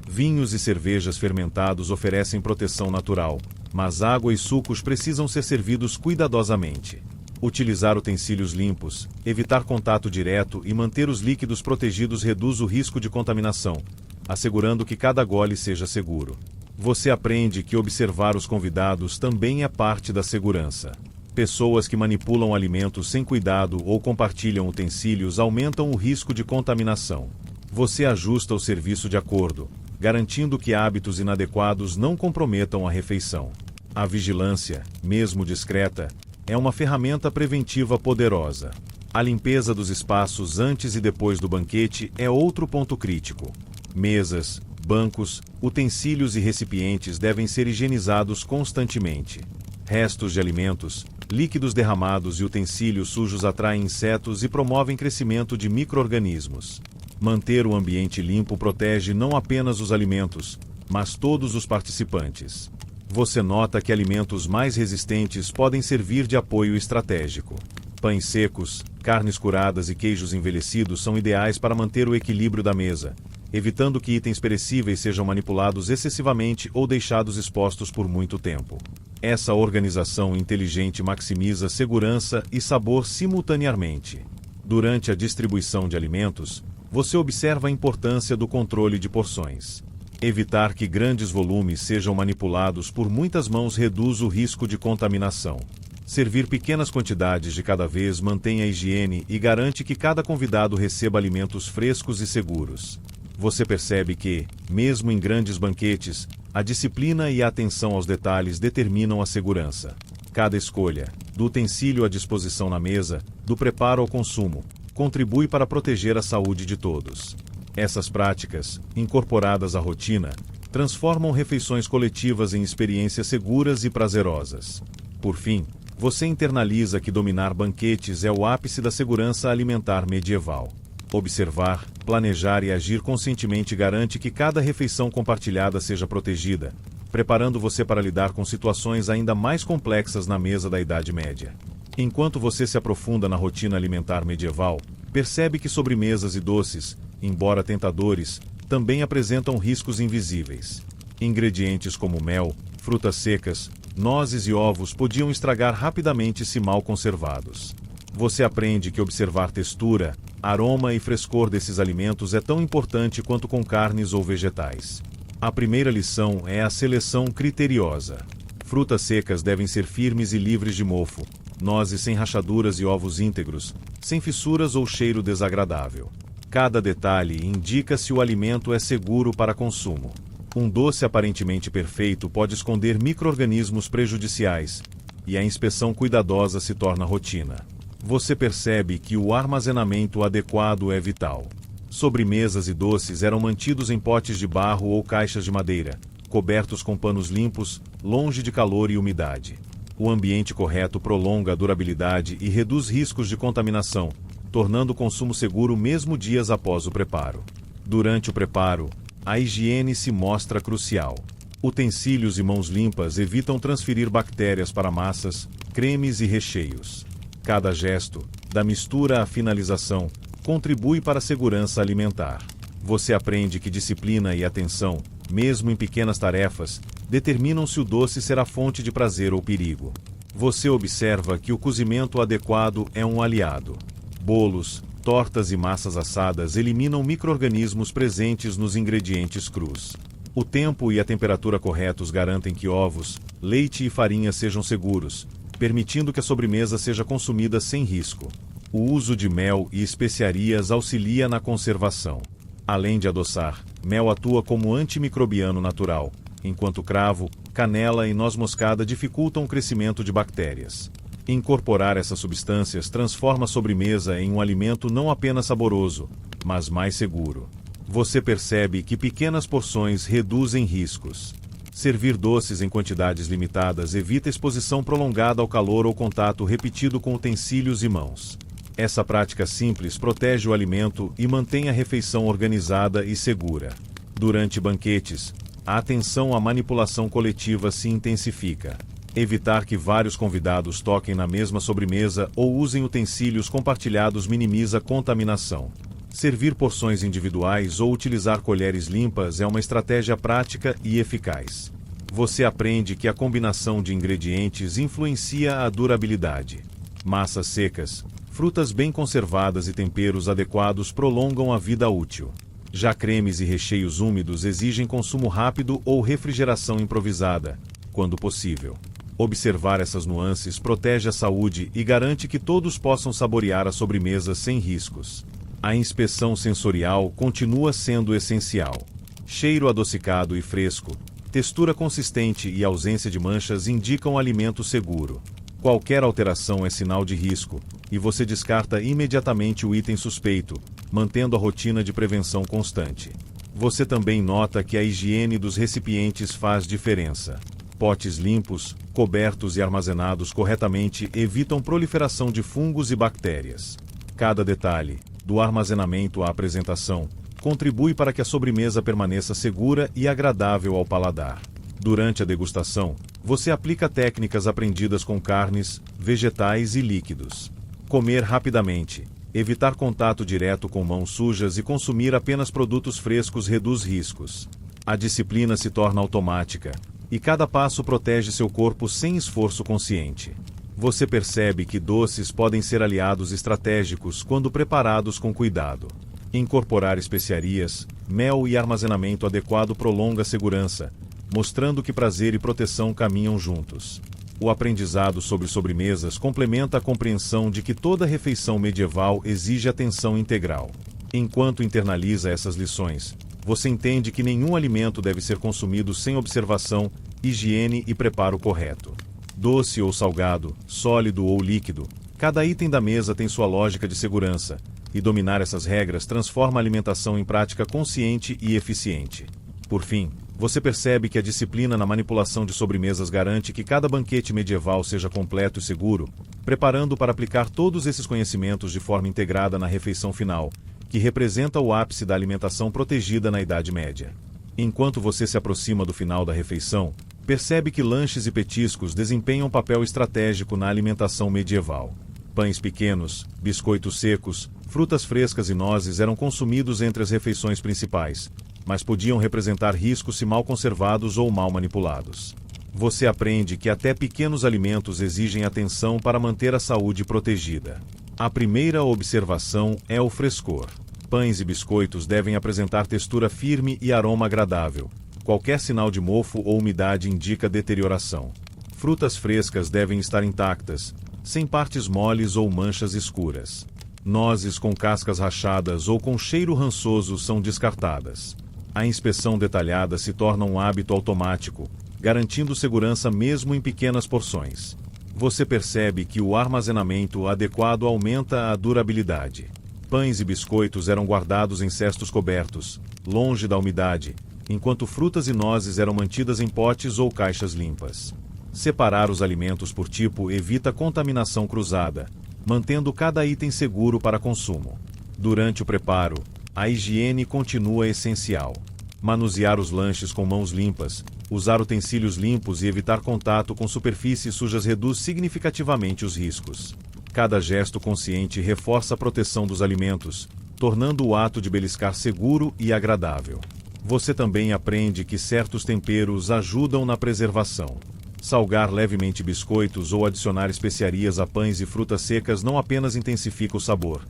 Vinhos e cervejas fermentados oferecem proteção natural, mas água e sucos precisam ser servidos cuidadosamente. Utilizar utensílios limpos, evitar contato direto e manter os líquidos protegidos reduz o risco de contaminação, assegurando que cada gole seja seguro. Você aprende que observar os convidados também é parte da segurança. Pessoas que manipulam alimentos sem cuidado ou compartilham utensílios aumentam o risco de contaminação. Você ajusta o serviço de acordo, garantindo que hábitos inadequados não comprometam a refeição. A vigilância, mesmo discreta, é uma ferramenta preventiva poderosa. A limpeza dos espaços antes e depois do banquete é outro ponto crítico. Mesas, bancos, utensílios e recipientes devem ser higienizados constantemente. Restos de alimentos, líquidos derramados e utensílios sujos atraem insetos e promovem crescimento de micro-organismos. Manter o ambiente limpo protege não apenas os alimentos, mas todos os participantes. Você nota que alimentos mais resistentes podem servir de apoio estratégico. Pães secos, carnes curadas e queijos envelhecidos são ideais para manter o equilíbrio da mesa, evitando que itens perecíveis sejam manipulados excessivamente ou deixados expostos por muito tempo. Essa organização inteligente maximiza segurança e sabor simultaneamente. Durante a distribuição de alimentos, você observa a importância do controle de porções. Evitar que grandes volumes sejam manipulados por muitas mãos reduz o risco de contaminação. Servir pequenas quantidades de cada vez mantém a higiene e garante que cada convidado receba alimentos frescos e seguros. Você percebe que, mesmo em grandes banquetes, a disciplina e a atenção aos detalhes determinam a segurança. Cada escolha, do utensílio à disposição na mesa, do preparo ao consumo, contribui para proteger a saúde de todos. Essas práticas, incorporadas à rotina, transformam refeições coletivas em experiências seguras e prazerosas. Por fim, você internaliza que dominar banquetes é o ápice da segurança alimentar medieval. Observar, planejar e agir conscientemente garante que cada refeição compartilhada seja protegida, preparando você para lidar com situações ainda mais complexas na mesa da Idade Média. Enquanto você se aprofunda na rotina alimentar medieval, percebe que sobremesas e doces, embora tentadores, também apresentam riscos invisíveis. Ingredientes como mel, frutas secas, nozes e ovos podiam estragar rapidamente se mal conservados. Você aprende que observar textura, aroma e frescor desses alimentos é tão importante quanto com carnes ou vegetais. A primeira lição é a seleção criteriosa. Frutas secas devem ser firmes e livres de mofo, nozes sem rachaduras e ovos íntegros, sem fissuras ou cheiro desagradável. Cada detalhe indica se o alimento é seguro para consumo. Um doce aparentemente perfeito pode esconder micro-organismos prejudiciais, e a inspeção cuidadosa se torna rotina. Você percebe que o armazenamento adequado é vital. Sobremesas e doces eram mantidos em potes de barro ou caixas de madeira, cobertos com panos limpos, longe de calor e umidade. O ambiente correto prolonga a durabilidade e reduz riscos de contaminação, tornando o consumo seguro mesmo dias após o preparo. Durante o preparo, a higiene se mostra crucial. Utensílios e mãos limpas evitam transferir bactérias para massas, cremes e recheios. Cada gesto, da mistura à finalização, contribui para a segurança alimentar. Você aprende que disciplina e atenção, mesmo em pequenas tarefas, determinam se o doce será fonte de prazer ou perigo. Você observa que o cozimento adequado é um aliado. Bolos, tortas e massas assadas eliminam micro-organismos presentes nos ingredientes crus. O tempo e a temperatura corretos garantem que ovos, leite e farinha sejam seguros, permitindo que a sobremesa seja consumida sem risco. O uso de mel e especiarias auxilia na conservação. Além de adoçar, mel atua como antimicrobiano natural, enquanto cravo, canela e noz moscada dificultam o crescimento de bactérias. Incorporar essas substâncias transforma a sobremesa em um alimento não apenas saboroso, mas mais seguro. Você percebe que pequenas porções reduzem riscos. Servir doces em quantidades limitadas evita exposição prolongada ao calor ou contato repetido com utensílios e mãos. Essa prática simples protege o alimento e mantém a refeição organizada e segura. Durante banquetes, a atenção à manipulação coletiva se intensifica. Evitar que vários convidados toquem na mesma sobremesa ou usem utensílios compartilhados minimiza contaminação. Servir porções individuais ou utilizar colheres limpas é uma estratégia prática e eficaz. Você aprende que a combinação de ingredientes influencia a durabilidade. Massas secas, frutas bem conservadas e temperos adequados prolongam a vida útil. Já cremes e recheios úmidos exigem consumo rápido ou refrigeração improvisada, quando possível. Observar essas nuances protege a saúde e garante que todos possam saborear a sobremesa sem riscos. A inspeção sensorial continua sendo essencial. Cheiro adocicado e fresco, textura consistente e ausência de manchas indicam alimento seguro. Qualquer alteração é sinal de risco, e você descarta imediatamente o item suspeito, mantendo a rotina de prevenção constante. Você também nota que a higiene dos recipientes faz diferença. Potes limpos, cobertos e armazenados corretamente evitam proliferação de fungos e bactérias. Cada detalhe, do armazenamento à apresentação, contribui para que a sobremesa permaneça segura e agradável ao paladar. Durante a degustação, você aplica técnicas aprendidas com carnes, vegetais e líquidos. Comer rapidamente, evitar contato direto com mãos sujas e consumir apenas produtos frescos reduz riscos. A disciplina se torna automática, e cada passo protege seu corpo sem esforço consciente. Você percebe que doces podem ser aliados estratégicos quando preparados com cuidado. Incorporar especiarias, mel e armazenamento adequado prolonga a segurança, mostrando que prazer e proteção caminham juntos. O aprendizado sobre sobremesas complementa a compreensão de que toda refeição medieval exige atenção integral. Enquanto internaliza essas lições, você entende que nenhum alimento deve ser consumido sem observação, higiene e preparo correto. Doce ou salgado, sólido ou líquido, cada item da mesa tem sua lógica de segurança, e dominar essas regras transforma a alimentação em prática consciente e eficiente. Por fim, você percebe que a disciplina na manipulação de sobremesas garante que cada banquete medieval seja completo e seguro, preparando para aplicar todos esses conhecimentos de forma integrada na refeição final, que representa o ápice da alimentação protegida na Idade Média. Enquanto você se aproxima do final da refeição, percebe que lanches e petiscos desempenham um papel estratégico na alimentação medieval. Pães pequenos, biscoitos secos, frutas frescas e nozes eram consumidos entre as refeições principais, mas podiam representar riscos se mal conservados ou mal manipulados. Você aprende que até pequenos alimentos exigem atenção para manter a saúde protegida. A primeira observação é o frescor. Pães e biscoitos devem apresentar textura firme e aroma agradável. Qualquer sinal de mofo ou umidade indica deterioração. Frutas frescas devem estar intactas, sem partes moles ou manchas escuras. Nozes com cascas rachadas ou com cheiro rançoso são descartadas. A inspeção detalhada se torna um hábito automático, garantindo segurança mesmo em pequenas porções. Você percebe que o armazenamento adequado aumenta a durabilidade. Pães e biscoitos eram guardados em cestos cobertos, longe da umidade, enquanto frutas e nozes eram mantidas em potes ou caixas limpas. Separar os alimentos por tipo evita contaminação cruzada, mantendo cada item seguro para consumo. Durante o preparo, a higiene continua essencial. Manusear os lanches com mãos limpas, usar utensílios limpos e evitar contato com superfícies sujas reduz significativamente os riscos. Cada gesto consciente reforça a proteção dos alimentos, tornando o ato de beliscar seguro e agradável. Você também aprende que certos temperos ajudam na preservação. Salgar levemente biscoitos ou adicionar especiarias a pães e frutas secas não apenas intensifica o sabor,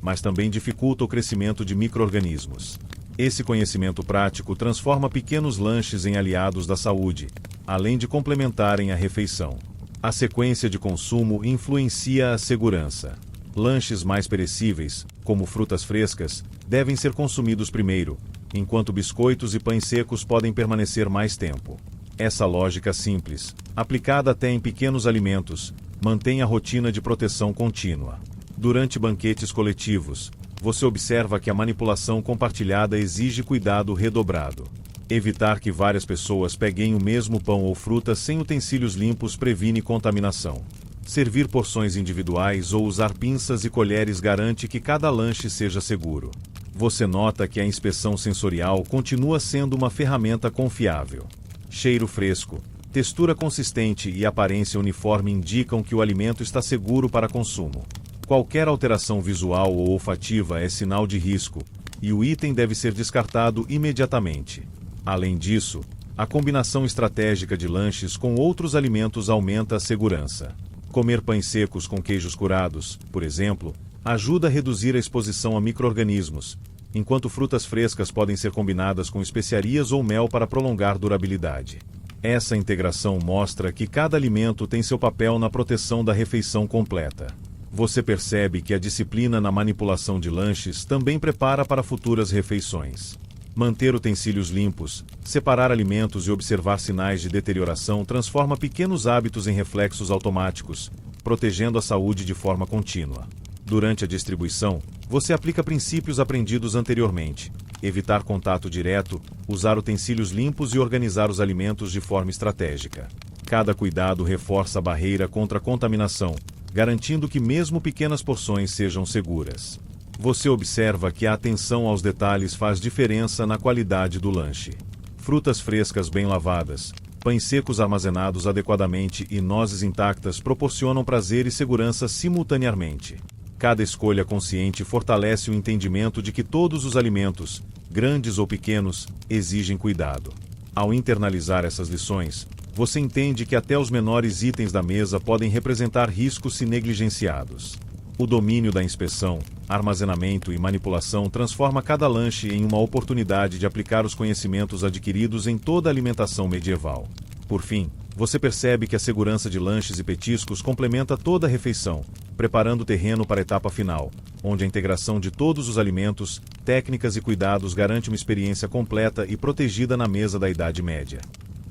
mas também dificulta o crescimento de micro-organismos. Esse conhecimento prático transforma pequenos lanches em aliados da saúde, além de complementarem a refeição. A sequência de consumo influencia a segurança. Lanches mais perecíveis, como frutas frescas, devem ser consumidos primeiro, enquanto biscoitos e pães secos podem permanecer mais tempo. Essa lógica simples, aplicada até em pequenos alimentos, mantém a rotina de proteção contínua. Durante banquetes coletivos, você observa que a manipulação compartilhada exige cuidado redobrado. Evitar que várias pessoas peguem o mesmo pão ou fruta sem utensílios limpos previne contaminação. Servir porções individuais ou usar pinças e colheres garante que cada lanche seja seguro. Você nota que a inspeção sensorial continua sendo uma ferramenta confiável. Cheiro fresco, textura consistente e aparência uniforme indicam que o alimento está seguro para consumo. Qualquer alteração visual ou olfativa é sinal de risco, e o item deve ser descartado imediatamente. Além disso, a combinação estratégica de lanches com outros alimentos aumenta a segurança. Comer pães secos com queijos curados, por exemplo, ajuda a reduzir a exposição a micro-organismos, enquanto frutas frescas podem ser combinadas com especiarias ou mel para prolongar durabilidade. Essa integração mostra que cada alimento tem seu papel na proteção da refeição completa. Você percebe que a disciplina na manipulação de lanches também prepara para futuras refeições. Manter utensílios limpos, separar alimentos e observar sinais de deterioração transforma pequenos hábitos em reflexos automáticos, protegendo a saúde de forma contínua. Durante a distribuição, você aplica princípios aprendidos anteriormente: evitar contato direto, usar utensílios limpos e organizar os alimentos de forma estratégica. Cada cuidado reforça a barreira contra a contaminação, garantindo que mesmo pequenas porções sejam seguras. Você observa que a atenção aos detalhes faz diferença na qualidade do lanche. Frutas frescas bem lavadas, pães secos armazenados adequadamente e nozes intactas proporcionam prazer e segurança simultaneamente. Cada escolha consciente fortalece o entendimento de que todos os alimentos, grandes ou pequenos, exigem cuidado. Ao internalizar essas lições, você entende que até os menores itens da mesa podem representar riscos se negligenciados. O domínio da inspeção, armazenamento e manipulação transforma cada lanche em uma oportunidade de aplicar os conhecimentos adquiridos em toda a alimentação medieval. Por fim, você percebe que a segurança de lanches e petiscos complementa toda a refeição, preparando o terreno para a etapa final, onde a integração de todos os alimentos, técnicas e cuidados garante uma experiência completa e protegida na mesa da Idade Média.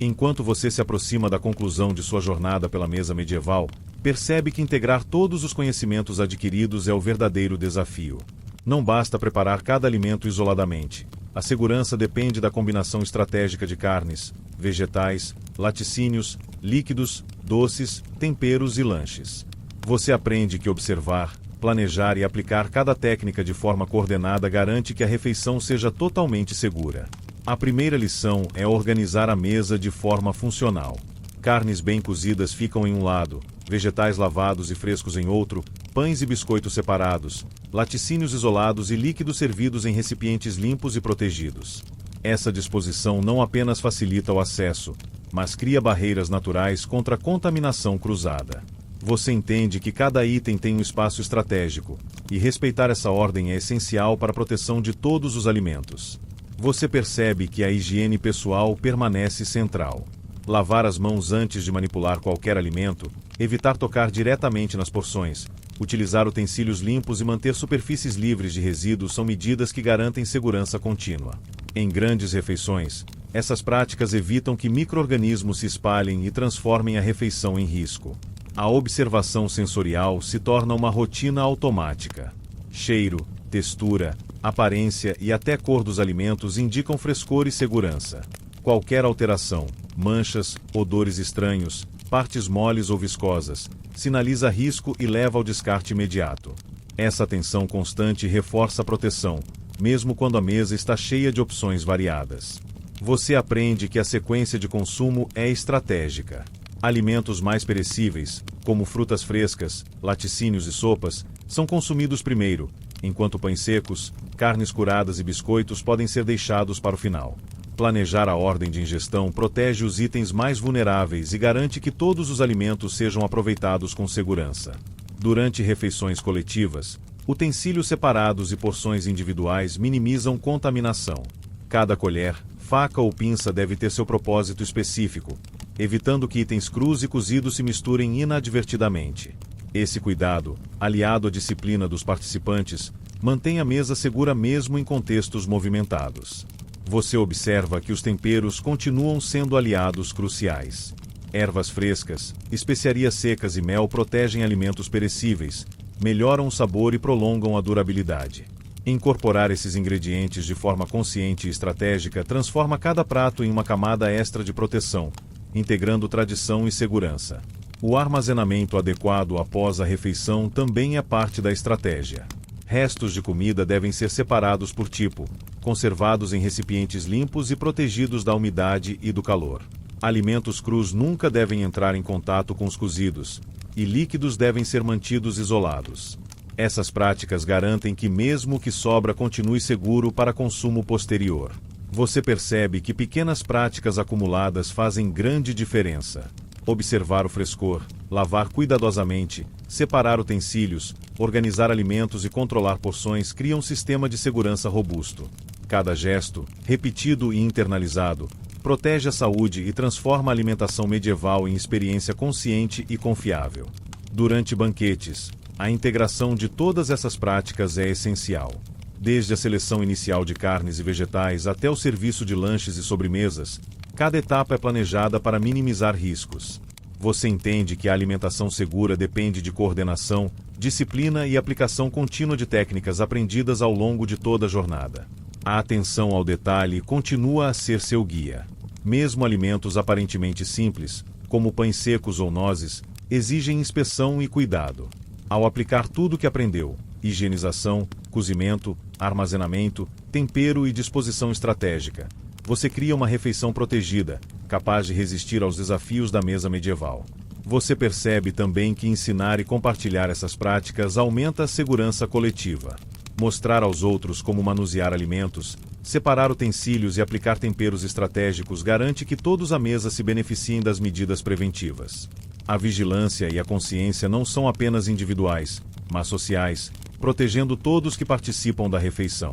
Enquanto você se aproxima da conclusão de sua jornada pela mesa medieval, percebe que integrar todos os conhecimentos adquiridos é o verdadeiro desafio. Não basta preparar cada alimento isoladamente. A segurança depende da combinação estratégica de carnes, vegetais, laticínios, líquidos, doces, temperos e lanches. Você aprende que observar, planejar e aplicar cada técnica de forma coordenada garante que a refeição seja totalmente segura. A primeira lição é organizar a mesa de forma funcional. Carnes bem cozidas ficam em um lado, vegetais lavados e frescos em outro, pães e biscoitos separados, laticínios isolados e líquidos servidos em recipientes limpos e protegidos. Essa disposição não apenas facilita o acesso, mas cria barreiras naturais contra a contaminação cruzada. Você entende que cada item tem um espaço estratégico, e respeitar essa ordem é essencial para a proteção de todos os alimentos. Você percebe que a higiene pessoal permanece central. Lavar as mãos antes de manipular qualquer alimento, evitar tocar diretamente nas porções, utilizar utensílios limpos e manter superfícies livres de resíduos são medidas que garantem segurança contínua. Em grandes refeições, essas práticas evitam que micro-organismos se espalhem e transformem a refeição em risco. A observação sensorial se torna uma rotina automática. Cheiro, textura, aparência e até cor dos alimentos indicam frescor e segurança. Qualquer alteração, manchas, odores estranhos, partes moles ou viscosas, sinaliza risco e leva ao descarte imediato. Essa atenção constante reforça a proteção, mesmo quando a mesa está cheia de opções variadas. Você aprende que a sequência de consumo é estratégica. Alimentos mais perecíveis, como frutas frescas, laticínios e sopas, são consumidos primeiro, enquanto pães secos, carnes curadas e biscoitos podem ser deixados para o final. Planejar a ordem de ingestão protege os itens mais vulneráveis e garante que todos os alimentos sejam aproveitados com segurança. Durante refeições coletivas, utensílios separados e porções individuais minimizam contaminação. Cada colher, faca ou pinça deve ter seu propósito específico, evitando que itens crus e cozidos se misturem inadvertidamente. Esse cuidado, aliado à disciplina dos participantes, mantém a mesa segura mesmo em contextos movimentados. Você observa que os temperos continuam sendo aliados cruciais. Ervas frescas, especiarias secas e mel protegem alimentos perecíveis, melhoram o sabor e prolongam a durabilidade. Incorporar esses ingredientes de forma consciente e estratégica transforma cada prato em uma camada extra de proteção, integrando tradição e segurança. O armazenamento adequado após a refeição também é parte da estratégia. Restos de comida devem ser separados por tipo, conservados em recipientes limpos e protegidos da umidade e do calor. Alimentos crus nunca devem entrar em contato com os cozidos, e líquidos devem ser mantidos isolados. Essas práticas garantem que mesmo o que sobra continue seguro para consumo posterior. Você percebe que pequenas práticas acumuladas fazem grande diferença. Observar o frescor, lavar cuidadosamente, separar utensílios, organizar alimentos e controlar porções cria um sistema de segurança robusto. Cada gesto, repetido e internalizado, protege a saúde e transforma a alimentação medieval em experiência consciente e confiável. Durante banquetes, a integração de todas essas práticas é essencial. Desde a seleção inicial de carnes e vegetais até o serviço de lanches e sobremesas, cada etapa é planejada para minimizar riscos. Você entende que a alimentação segura depende de coordenação, disciplina e aplicação contínua de técnicas aprendidas ao longo de toda a jornada. A atenção ao detalhe continua a ser seu guia. Mesmo alimentos aparentemente simples, como pães secos ou nozes, exigem inspeção e cuidado. Ao aplicar tudo o que aprendeu, higienização, cozimento, armazenamento, tempero e disposição estratégica, você cria uma refeição protegida, capaz de resistir aos desafios da mesa medieval. Você percebe também que ensinar e compartilhar essas práticas aumenta a segurança coletiva. Mostrar aos outros como manusear alimentos, separar utensílios e aplicar temperos estratégicos garante que todos à mesa se beneficiem das medidas preventivas. A vigilância e a consciência não são apenas individuais, mas sociais, protegendo todos que participam da refeição.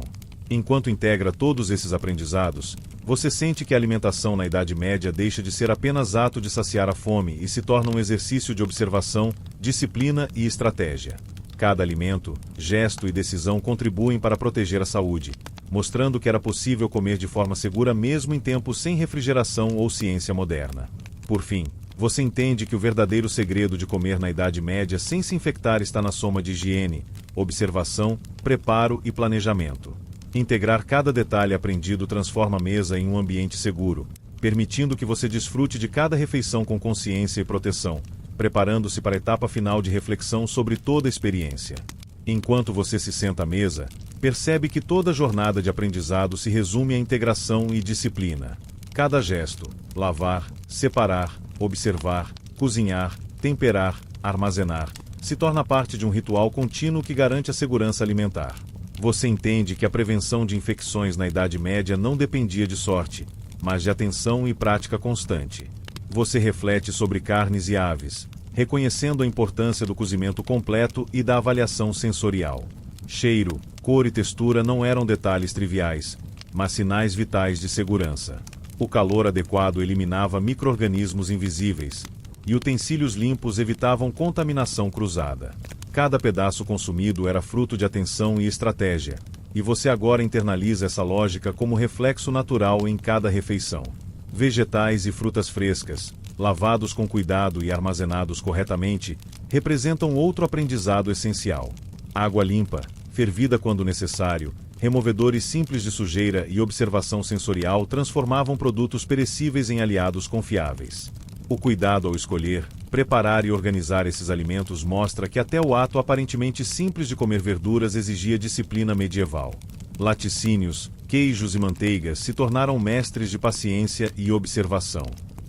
Enquanto integra todos esses aprendizados, você sente que a alimentação na Idade Média deixa de ser apenas ato de saciar a fome e se torna um exercício de observação, disciplina e estratégia. Cada alimento, gesto e decisão contribuem para proteger a saúde, mostrando que era possível comer de forma segura mesmo em tempos sem refrigeração ou ciência moderna. Por fim, você entende que o verdadeiro segredo de comer na Idade Média sem se infectar está na soma de higiene, observação, preparo e planejamento. Integrar cada detalhe aprendido transforma a mesa em um ambiente seguro, permitindo que você desfrute de cada refeição com consciência e proteção, preparando-se para a etapa final de reflexão sobre toda a experiência. Enquanto você se senta à mesa, percebe que toda a jornada de aprendizado se resume à integração e disciplina. Cada gesto, lavar, separar, observar, cozinhar, temperar, armazenar, se torna parte de um ritual contínuo que garante a segurança alimentar. Você entende que a prevenção de infecções na Idade Média não dependia de sorte, mas de atenção e prática constante. Você reflete sobre carnes e aves, reconhecendo a importância do cozimento completo e da avaliação sensorial. Cheiro, cor e textura não eram detalhes triviais, mas sinais vitais de segurança. O calor adequado eliminava micro-organismos invisíveis, e utensílios limpos evitavam contaminação cruzada. Cada pedaço consumido era fruto de atenção e estratégia, e você agora internaliza essa lógica como reflexo natural em cada refeição. Vegetais e frutas frescas, lavados com cuidado e armazenados corretamente, representam outro aprendizado essencial. Água limpa, fervida quando necessário, removedores simples de sujeira e observação sensorial transformavam produtos perecíveis em aliados confiáveis. O cuidado ao escolher, preparar e organizar esses alimentos mostra que até o ato aparentemente simples de comer verduras exigia disciplina medieval. Laticínios, queijos e manteigas se tornaram mestres de paciência e observação.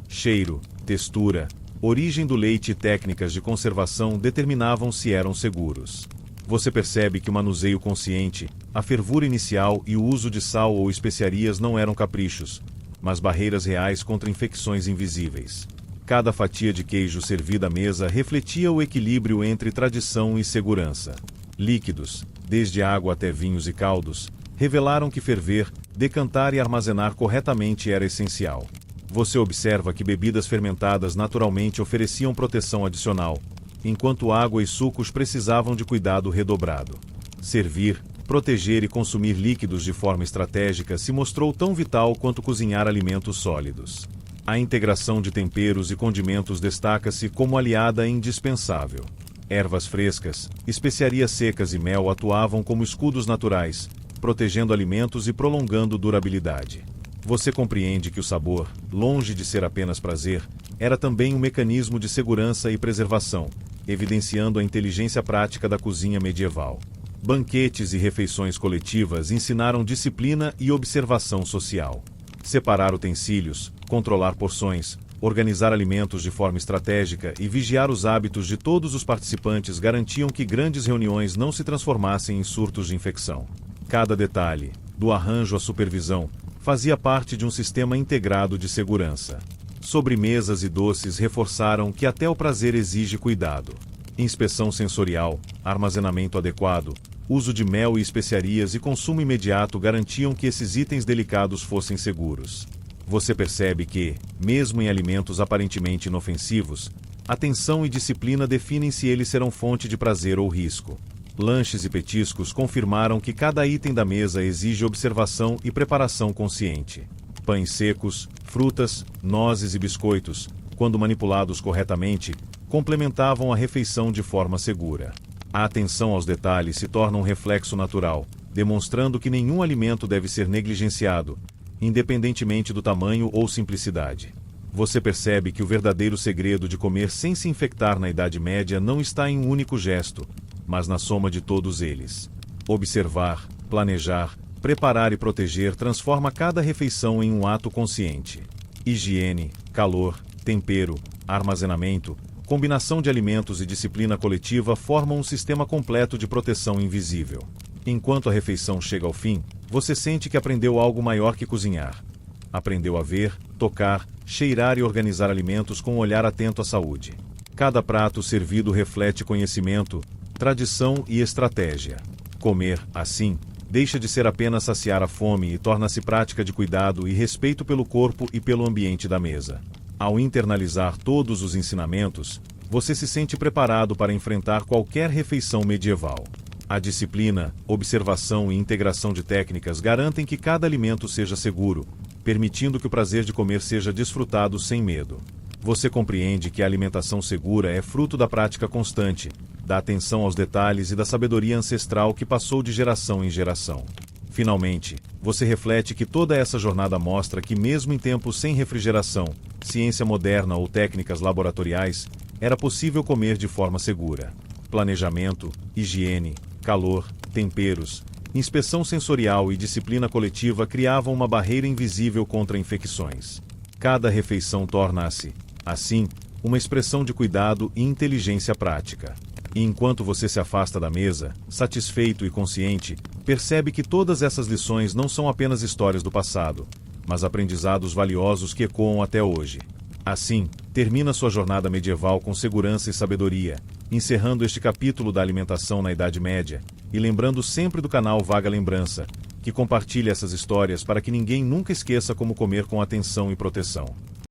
Cheiro, textura, origem do leite e técnicas de conservação determinavam se eram seguros. Você percebe que o manuseio consciente, a fervura inicial e o uso de sal ou especiarias não eram caprichos, mas barreiras reais contra infecções invisíveis. Cada fatia de queijo servida à mesa refletia o equilíbrio entre tradição e segurança. Líquidos, desde água até vinhos e caldos, revelaram que ferver, decantar e armazenar corretamente era essencial. Você observa que bebidas fermentadas naturalmente ofereciam proteção adicional, enquanto água e sucos precisavam de cuidado redobrado. Servir, proteger e consumir líquidos de forma estratégica se mostrou tão vital quanto cozinhar alimentos sólidos. A integração de temperos e condimentos destaca-se como aliada indispensável. Ervas frescas, especiarias secas e mel atuavam como escudos naturais, protegendo alimentos e prolongando durabilidade. Você compreende que o sabor, longe de ser apenas prazer, era também um mecanismo de segurança e preservação, evidenciando a inteligência prática da cozinha medieval. Banquetes e refeições coletivas ensinaram disciplina e observação social. Separar utensílios, controlar porções, organizar alimentos de forma estratégica e vigiar os hábitos de todos os participantes garantiam que grandes reuniões não se transformassem em surtos de infecção. Cada detalhe, do arranjo à supervisão, fazia parte de um sistema integrado de segurança. Sobremesas e doces reforçaram que até o prazer exige cuidado. Inspeção sensorial, armazenamento adequado, uso de mel e especiarias e consumo imediato garantiam que esses itens delicados fossem seguros. Você percebe que, mesmo em alimentos aparentemente inofensivos, atenção e disciplina definem se eles serão fonte de prazer ou risco. Lanches e petiscos confirmaram que cada item da mesa exige observação e preparação consciente. Pães secos, frutas, nozes e biscoitos, quando manipulados corretamente, complementavam a refeição de forma segura. A atenção aos detalhes se torna um reflexo natural, demonstrando que nenhum alimento deve ser negligenciado, independentemente do tamanho ou simplicidade. Você percebe que o verdadeiro segredo de comer sem se infectar na Idade Média não está em um único gesto, mas na soma de todos eles. Observar, planejar, preparar e proteger transforma cada refeição em um ato consciente. Higiene, calor, tempero, armazenamento, combinação de alimentos e disciplina coletiva formam um sistema completo de proteção invisível. Enquanto a refeição chega ao fim, você sente que aprendeu algo maior que cozinhar. Aprendeu a ver, tocar, cheirar e organizar alimentos com um olhar atento à saúde. Cada prato servido reflete conhecimento, tradição e estratégia. Comer, assim, deixa de ser apenas saciar a fome e torna-se prática de cuidado e respeito pelo corpo e pelo ambiente da mesa. Ao internalizar todos os ensinamentos, você se sente preparado para enfrentar qualquer refeição medieval. A disciplina, observação e integração de técnicas garantem que cada alimento seja seguro, permitindo que o prazer de comer seja desfrutado sem medo. Você compreende que a alimentação segura é fruto da prática constante, da atenção aos detalhes e da sabedoria ancestral que passou de geração em geração. Finalmente, você reflete que toda essa jornada mostra que, mesmo em tempos sem refrigeração, ciência moderna ou técnicas laboratoriais, era possível comer de forma segura. Planejamento, higiene, calor, temperos, inspeção sensorial e disciplina coletiva criavam uma barreira invisível contra infecções. Cada refeição torna-se, assim, uma expressão de cuidado e inteligência prática. E enquanto você se afasta da mesa, satisfeito e consciente, percebe que todas essas lições não são apenas histórias do passado, mas aprendizados valiosos que ecoam até hoje. Assim, termina sua jornada medieval com segurança e sabedoria, encerrando este capítulo da alimentação na Idade Média, e lembrando sempre do canal Vaga Lembrança, que compartilha essas histórias para que ninguém nunca esqueça como comer com atenção e proteção.